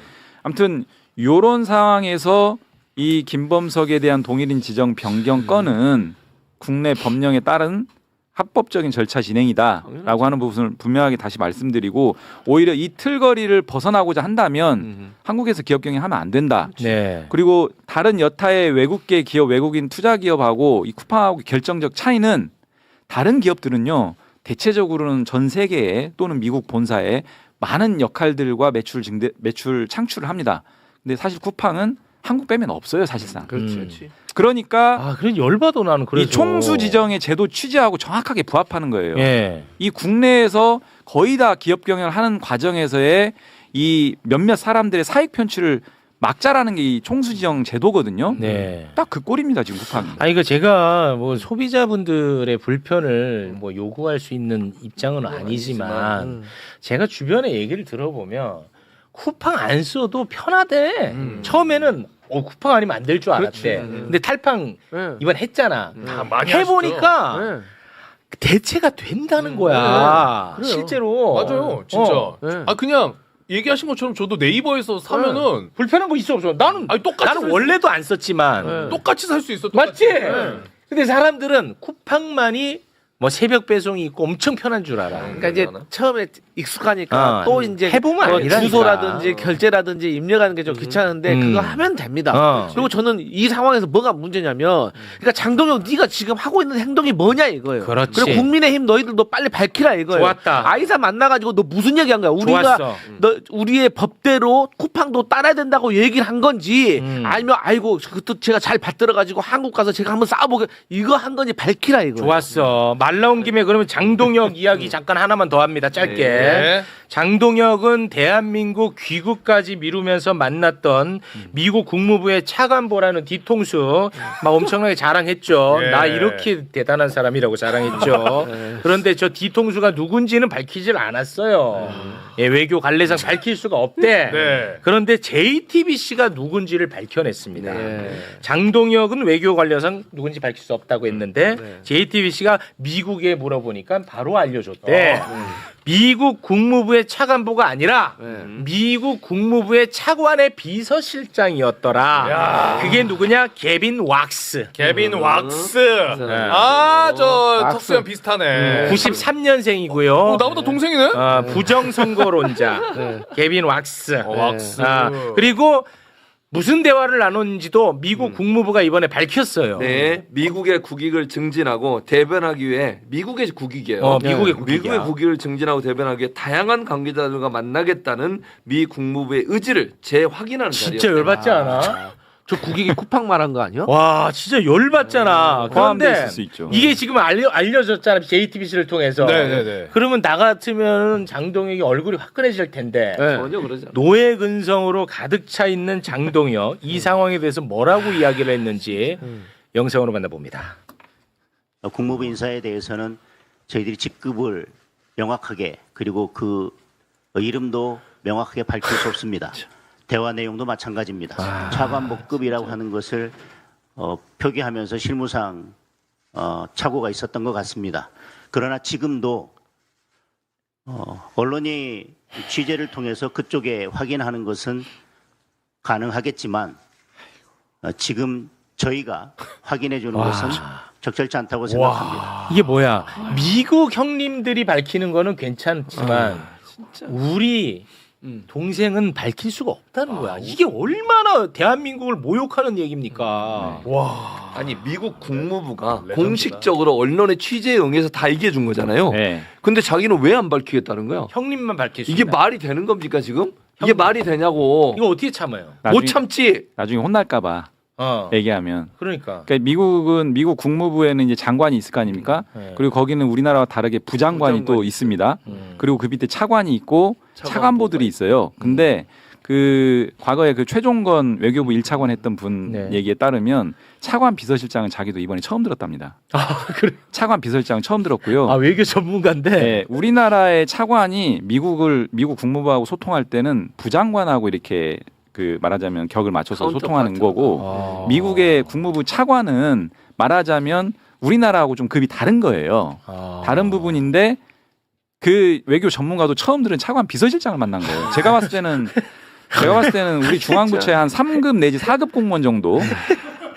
아무튼 요런 상황에서 이 김범석에 대한 동일인 지정 변경 건은 국내 법령에 따른 합법적인 절차 진행이다라고 하는 부분을 분명하게 다시 말씀드리고 오히려 이 틀거리를 벗어나고자 한다면 한국에서 기업 경영하면 안 된다. 네. 그리고 다른 여타의 외국계 기업, 외국인 투자 기업하고 이 쿠팡하고 결정적 차이는 다른 기업들은요. 대체적으로는 전 세계에 또는 미국 본사에 많은 역할들과 매출 창출을 합니다. 근데 사실 쿠팡은 한국 빼면 없어요, 사실상. 그렇지. 그러니까 그래 열받아 나는 그래서. 이 총수 지정의 제도 취지하고 정확하게 부합하는 거예요. 예. 이 국내에서 거의 다 기업 경영을 하는 과정에서의 이 몇몇 사람들의 사익 편취를 막자라는 게 이 총수 지정 제도거든요. 네. 딱 그 꼴입니다, 지금 쿠팡이. 이거 제가 뭐 소비자분들의 불편을 뭐 요구할 수 있는 입장은 아니지만 제가 주변에 얘기를 들어보면 쿠팡 안 써도 편하대. 처음에는 쿠팡 아니면 안 될 줄 알았대. 근데 탈팡 이번 했잖아. 다 많이 해보니까 대체가 된다는 거야. 실제로. 맞아요, 진짜. 그냥 얘기하신 것처럼 저도 네이버에서 사면은 불편한 거 있어 없어? 나는 나는 원래도 안 썼지만 똑같이 살 수 있어. 맞지? 근데 사람들은 쿠팡만이 뭐 새벽 배송이 있고 엄청 편한 줄 알아. 그러니까 이제 처음에 익숙하니까 또 이제 해보면 아니라니까. 주소라든지 결제라든지 입력하는 게 좀 귀찮은데 그거 하면 됩니다. 그리고 저는 이 상황에서 뭐가 문제냐면 그러니까 장동혁 네가 지금 하고 있는 행동이 뭐냐 이거예요. 그렇지. 그리고 국민의힘 너희들도 빨리 밝히라 이거예요. 좋았다. 아이사 만나가지고 너 무슨 얘기한 거야? 우리가 좋았어. 너 우리의 법대로 쿠팡도 따라야 된다고 얘기를 한 건지 아니면 아이고 그것도 제가 잘 받들어가지고 한국 가서 제가 한번 싸워보게 이거 한 건지 밝히라 이거. 좋았어. 말 나온 김에 그러면 장동혁 이야기 잠깐 하나만 더 합니다. 짧게. 네. 장동혁은 대한민국 귀국까지 미루면서 만났던 미국 국무부의 차관보라는 뒤통수 막 엄청나게 자랑했죠. 예. 나 이렇게 대단한 사람이라고 자랑했죠. 그런데 저 뒤통수가 누군지는 밝히질 않았어요. 예, 외교 관례상 밝힐 수가 없대. 네. 그런데 JTBC가 누군지를 밝혀냈습니다. 장동혁은 외교 관례상 누군지 밝힐 수 없다고 했는데 JTBC가 미국에 물어보니까 바로 알려줬대. 미국 국무부의 차관보가 아니라 미국 국무부의 차관의 비서실장이었더라. 그게 누구냐? 개빈 왁스. 개빈 왁스. 저 턱수염 비슷하네. 93년생이고요. 나보다 동생이네? 부정선거론자. 개빈 왁스. 왁스. 그리고 무슨 대화를 나눴는지도 미국 국무부가 이번에 밝혔어요. 네, 미국의 국익을 증진하고 대변하기 위해 미국의 국익이에요. 미국의 국익이야. 미국의 국익을 증진하고 대변하기 위해 다양한 관계자들과 만나겠다는 미 국무부의 의지를 재확인하는 자리였어요. 진짜 열받지 않아? 저 국익이 쿠팡 말한 거 아니야? 와 진짜 열받잖아. 포함돼 그런데 있을 수 있죠. 이게 지금 알려졌잖아. JTBC를 통해서. 네네네. 그러면 나 같으면 장동혁이 얼굴이 화끈해질 텐데. 전혀 그러지 않아요. 노예 근성으로 가득 차 있는 장동혁 이 상황에 대해서 뭐라고 이야기를 했는지 영상으로 만나봅니다. 국무부 인사에 대해서는 저희들이 직급을 명확하게 그리고 그 이름도 명확하게 밝힐 수 없습니다. 대화 내용도 마찬가지입니다. 차관복급이라고 하는 것을 표기하면서 실무상 착오가 있었던 것 같습니다. 그러나 지금도 언론이 취재를 통해서 그쪽에 확인하는 것은 가능하겠지만 지금 저희가 확인해 주는 것은 적절치 않다고 생각합니다. 이게 뭐야? 미국 형님들이 밝히는 거는 괜찮지만 우리 동생은 밝힐 수가 없다는 거야. 이게 얼마나 대한민국을 모욕하는 얘기입니까? 와. 아니 미국 국무부가 공식적으로 언론의 취재에 응해서 다 얘기해 준 거잖아요. 네. 근데 자기는 왜 안 밝히겠다는 거야? 형님만 밝힐 수 이게 있다. 말이 되는 겁니까 지금? 이게 말이 되냐고. 이거 어떻게 참아요? 못 참지. 나중에 혼날까봐 얘기하면. 그러니까 미국은 미국 국무부에는 이제 장관이 있을 거 아닙니까? 그리고 거기는 우리나라와 다르게 부장관이 또 있습니다. 그리고 그 밑에 차관이 있고 차관보들이 있어요. 근데 그 과거에 그 최종건 외교부 1차관 했던 분 얘기에 따르면 차관 비서실장은 자기도 이번에 처음 들었답니다. 그래? 차관 비서실장은 처음 들었고요. 외교 전문가인데. 네, 우리나라의 차관이 미국 국무부하고 소통할 때는 부장관하고 이렇게 그 말하자면 격을 맞춰서 소통하는 거고 미국의 국무부 차관은 말하자면 우리나라하고 좀 급이 다른 거예요. 다른 부분인데 그 외교 전문가도 처음 들은 차관 비서실장을 만난 거예요. 제가 봤을 때는 우리 중앙부처의 한 3급 내지 4급 공무원 정도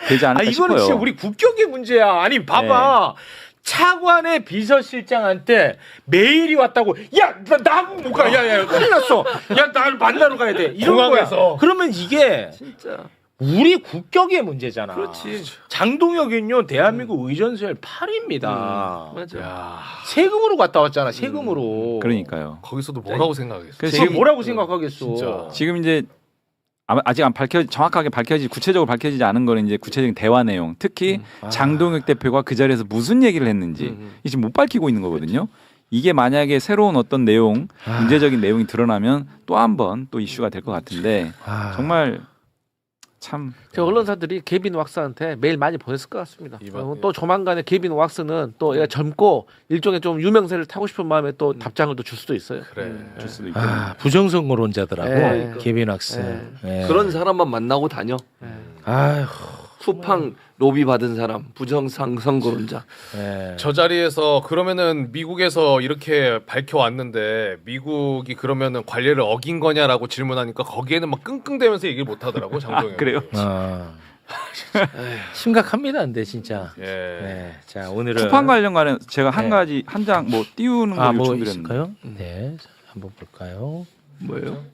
되지 않을까 싶어요. 이거는 진짜 우리 국격의 문제야. 아니 봐봐. 차관의 비서실장한테 메일이 왔다고. 야, 나하고 못 가. 야, 큰일 났어. 야, 나를 만나러 가야 돼. 이런 공항에서. 거야. 그러면 이게 진짜 우리 국격의 문제잖아. 그렇지. 장동혁은요 대한민국 의전수열 8위입니다. 맞아. 세금으로 갔다 왔잖아. 세금으로. 그러니까요. 거기서도 뭐라고 생각했어? 그래서 지금 뭐라고 생각하겠어? 진짜. 지금 이제 아직 정확하게 구체적으로 밝혀지지 않은 거는 이제 구체적인 대화 내용, 특히 장동혁 대표가 그 자리에서 무슨 얘기를 했는지 이게 지금 못 밝히고 있는 거거든요. 이게 만약에 새로운 어떤 내용, 문제적인 내용이 드러나면 또 한 번 또 이슈가 될 것 같은데 정말 참 언론사들이 개빈 왁스한테 메일 많이 보냈을 것 같습니다. 또 조만간에 개빈 왁스는 또 얘가 젊고 일종의 좀 유명세를 타고 싶은 마음에 또 답장을 또 줄 수도 있어요. 그래. 줄 수도 있고. 부정선거론자더라고. 개빈 왁스. 그런 사람만 만나고 다녀. 아휴. 쿠팡 로비 받은 사람, 부정선거론자. 저 자리에서 그러면은 미국에서 이렇게 밝혀왔는데 미국이 그러면은 관례를 어긴 거냐라고 질문하니까 거기에는 막 끙끙대면서 얘기를 못 하더라고 장동혁. 그래요? 심각합니다, 근데 진짜. 예. 네. 자, 오늘은 쿠팡 관련 제가 한 네. 가지 한 장 뭐 띄우는 거 뭐 요청드렸는데. 있을까요? 네, 자, 한번 볼까요? 뭐예요?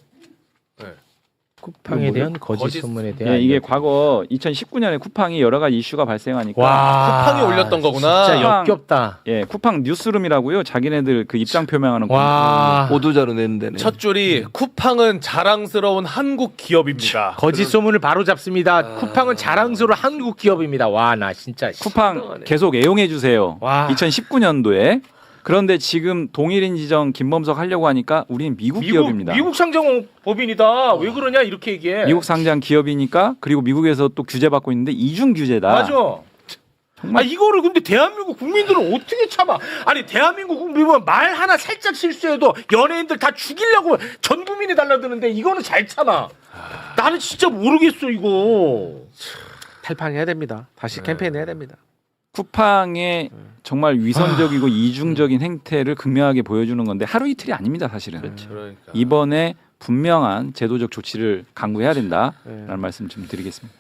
쿠팡에 대한 거짓 소문에 대한 예, 이게 과거 2019년에 쿠팡이 여러 가지 이슈가 발생하니까 와, 쿠팡이 올렸던 거구나. 진짜 역겹다. 예, 쿠팡 뉴스룸이라고요. 자기네들 그 입장 표명하는 와, 보도자료 내는 데네. 첫 줄이 쿠팡은 자랑스러운 한국 기업입니다. 거짓 소문을 바로 잡습니다. 쿠팡은 자랑스러운 한국 기업입니다. 와, 나 진짜 쿠팡 계속 애용해 주세요. 와. 2019년도에 그런데 지금 동일인 지정 김범석 하려고 하니까 우리는 미국 기업입니다. 미국 상장 법인이다. 왜 그러냐 이렇게 얘기해. 미국 상장 기업이니까 그리고 미국에서 또 규제받고 있는데 이중 규제다. 맞아. 아 이거를 근데 대한민국 국민들은 어떻게 참아? 아니 대한민국 국민은 말 하나 살짝 실수해도 연예인들 다 죽이려고 전 국민이 달라드는데 이거는 잘 참아. 나는 진짜 모르겠어 이거. 탈판해야 됩니다. 다시 캠페인 해야 됩니다. 쿠팡의 정말 위선적이고 이중적인 행태를 극명하게 보여주는 건데 하루 이틀이 아닙니다, 사실은. 그러니까. 이번에 분명한 제도적 조치를 강구해야 된다라는 말씀 좀 드리겠습니다.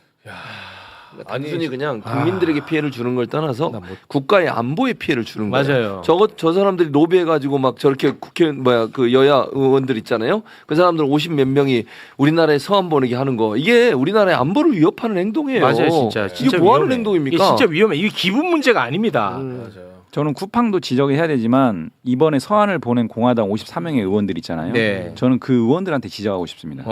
단순히 그냥 국민들에게 피해를 주는 걸 떠나서 국가의 안보에 피해를 주는 맞아요. 거예요. 저 사람들이 로비해가지고 막 저렇게 국회의원 그 여야 의원들 있잖아요. 그 사람들 50 몇 명이 우리나라에 서한 보내게 하는 거 이게 우리나라의 안보를 위협하는 행동이에요. 맞아요, 진짜. 이게 뭐 하는 행동입니까? 이게 진짜 위험해. 이게 기분 문제가 아닙니다. 맞아요. 저는 쿠팡도 지적을 해야 되지만 이번에 서한을 보낸 공화당 54명의 의원들 있잖아요. 네. 저는 그 의원들한테 지적하고 싶습니다.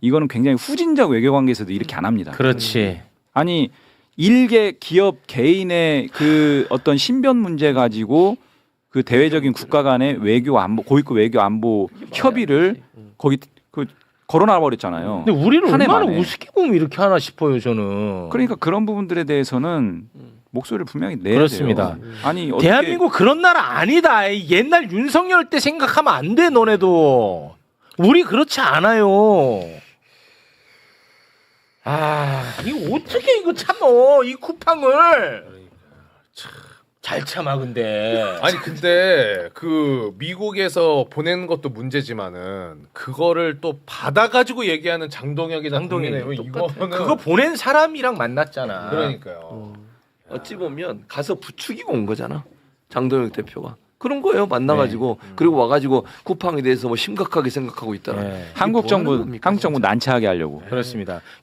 이거는 굉장히 후진적 외교관계에서도 이렇게 안 합니다. 그렇지. 아니 일개 기업 개인의 그 어떤 신변 문제 가지고 그 대외적인 국가 간의 외교 안보 고위급 외교 안보 협의를 거기 그 걸어놔 버렸잖아요. 근데 우리는 한 해 얼마나 만에. 우습게 보면 이렇게 하나 싶어요, 저는. 그러니까 그런 부분들에 대해서는 목소리를 분명히 내야 그렇습니다. 돼요. 아니 어떻게 대한민국 그런 나라 아니다. 옛날 윤석열 때 생각하면 안 돼, 너네도. 우리 그렇지 않아요. 아, 이거 어떻게 이거 참어? 이 쿠팡을. 잘 참아 근데. 아니 근데 그 미국에서 보낸 것도 문제지만은 그거를 또 받아가지고 얘기하는 장동혁이나 국민의힘은 이거는 그거 보낸 사람이랑 만났잖아. 그러니까요. 어찌 보면 가서 부추기고 온 거잖아. 장동혁 대표가. 그런 거예요. 만나가지고 그리고 와가지고 쿠팡에 대해서 뭐 심각하게 생각하고 있더라. 네. 한국 뭐 하는 정부 겁니까, 난처하게 하려고. 그렇습니다.